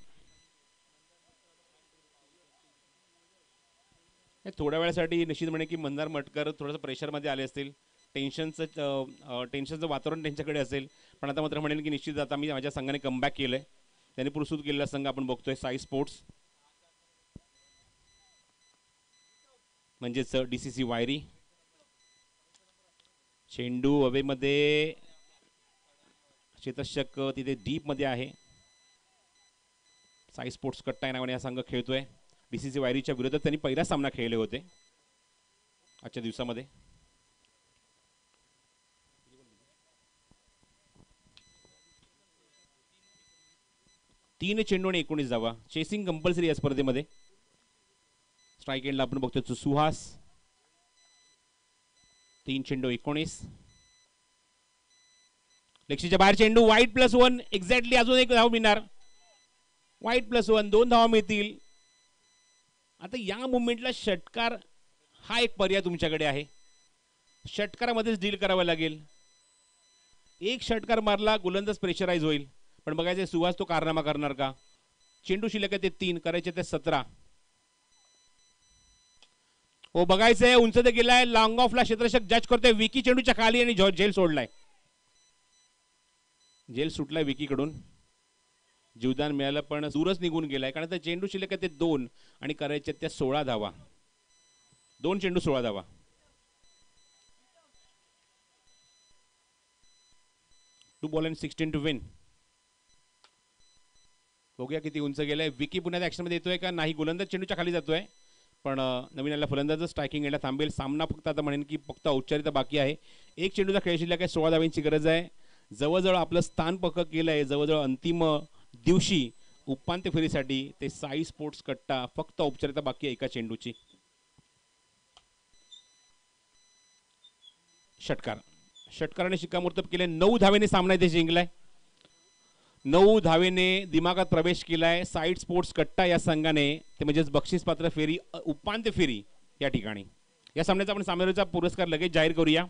थोड्या वेळासाठी निश्चित म्हणे की मंदार मटकर थोडंसं प्रेशरमध्ये आले असतील. टेन्शनचं वातावरण त्यांच्याकडे असेल. पण आता मात्र म्हणेन की निश्चित आता मी माझ्या संघाने कमबॅक केलंय. त्यांनी प्रस्तुत केलेला संघ आपण बघतोय साई स्पोर्ट्स म्हणजेच DCC वायरी. चेंडू हवेमध्ये, क्षेत्ररक्षक तिथे डीप मध्ये आहे. साई स्पोर्ट्स कट्टा या नावाने हा संघ खेळतोय. DCC वायरीच्या विरोधात त्यांनी पहिला सामना खेळले होते आजच्या दिवसामध्ये. तीन चेंडू आणि 19 धावा. चेसिंग कंपल्सरी या स्पर्धेमध्ये. स्ट्राईक एंडला आपण बघतोय सुहास. 3 चेंडू 19. लेक्सीच्या बाहेर चेंडू. वाईट +1. एक्झॅक्टली अजून एक धाव मिळणार. वाईट +1, 2 धावा मिळतील. आता या मुवमेंटला षटकार हा एक पर्याय तुमच्याकडे आहे. षटकारामध्येच डील करावं लागेल. एक षटकार मारला गोलंदाज प्रेशराइज होईल. पण बघायचं सुहास तो कारनामा करणार का. चेंडू शिल्लक आहे ते 3, करायचे ते 17. हो, बघायचंय उंच ते गेलाय. लॉंग ऑफला क्षेत्ररक्षक जज करतोय. विकी चेंडूच्या खाली आणि झेल सोडलाय. झेल सुटलाय विकीकडून. जीवदान मिळालं पण दूरच निघून गेलाय. कारण त्या चेंडू शिल्लक आहे ते 2 आणि करायचे त्या 16 धावा. 2 चेंडू 16 धावा. Two ball and 16 to win. बघूया किती उंच गेलाय. विकी पुन्हा ऍक्शन मध्ये येतोय का नाही. गोलंदाज चेंडूच्या खाली जातोय पण नवीन आलेला फलंदाज स्ट्रायकिंग एंडला थांबेल. सामना फक्त आता म्हणेन की फक्त औपचारिकता बाकी आहे. एक चेंडूचा खेळ शिल्लक आहे. 16 धावांची गरज आहे. जवळजवळ आपलं स्थान पक्क केलंय. जवळजवळ अंतिम दिवशी उपांत्य फेरीसाठी ते साई स्पोर्ट्स कट्टा. फक्त औपचारिकता बाकी आहे एका चेंडूची. षटकाराने शिक्कामोर्तब केले. 9 धावेने सामना इथे जिंकलाय. 9 धावेने दिमागात प्रवेश केलाय साई स्पोर्ट्स कट्टा या संघाने. ते म्हणजेच बक्षीस पात्र फेरी, उपांत्य फेरी या ठिकाणी. या सामन्याचा आपण सामन्याचा पुरस्कार लगेच जाहीर करूया.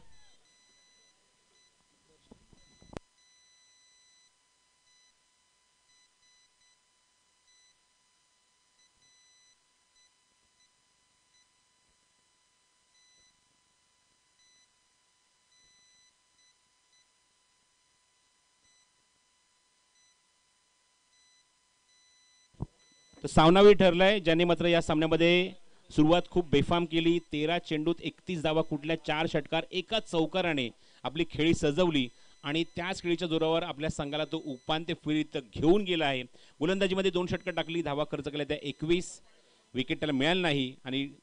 तर सामनावीर ठरलाय ज्यांनी मात्र या सामन्यामध्ये सुरुवात खूप बेफाम केली. 13 चेंडूत 31 धावा, कुठल्या 4 षटकार, एका चौकाराने आपली खेळी सजवली आणि त्याच खेळीच्या जोरावर आपल्या संघाला तो उपांत्य फेरीत घेऊन गेला आहे. गोलंदाजीमध्ये 2 षटकं टाकली, धावा खर्च केल्या त्या 21, विकेट त्याला मिळाली नाही आणि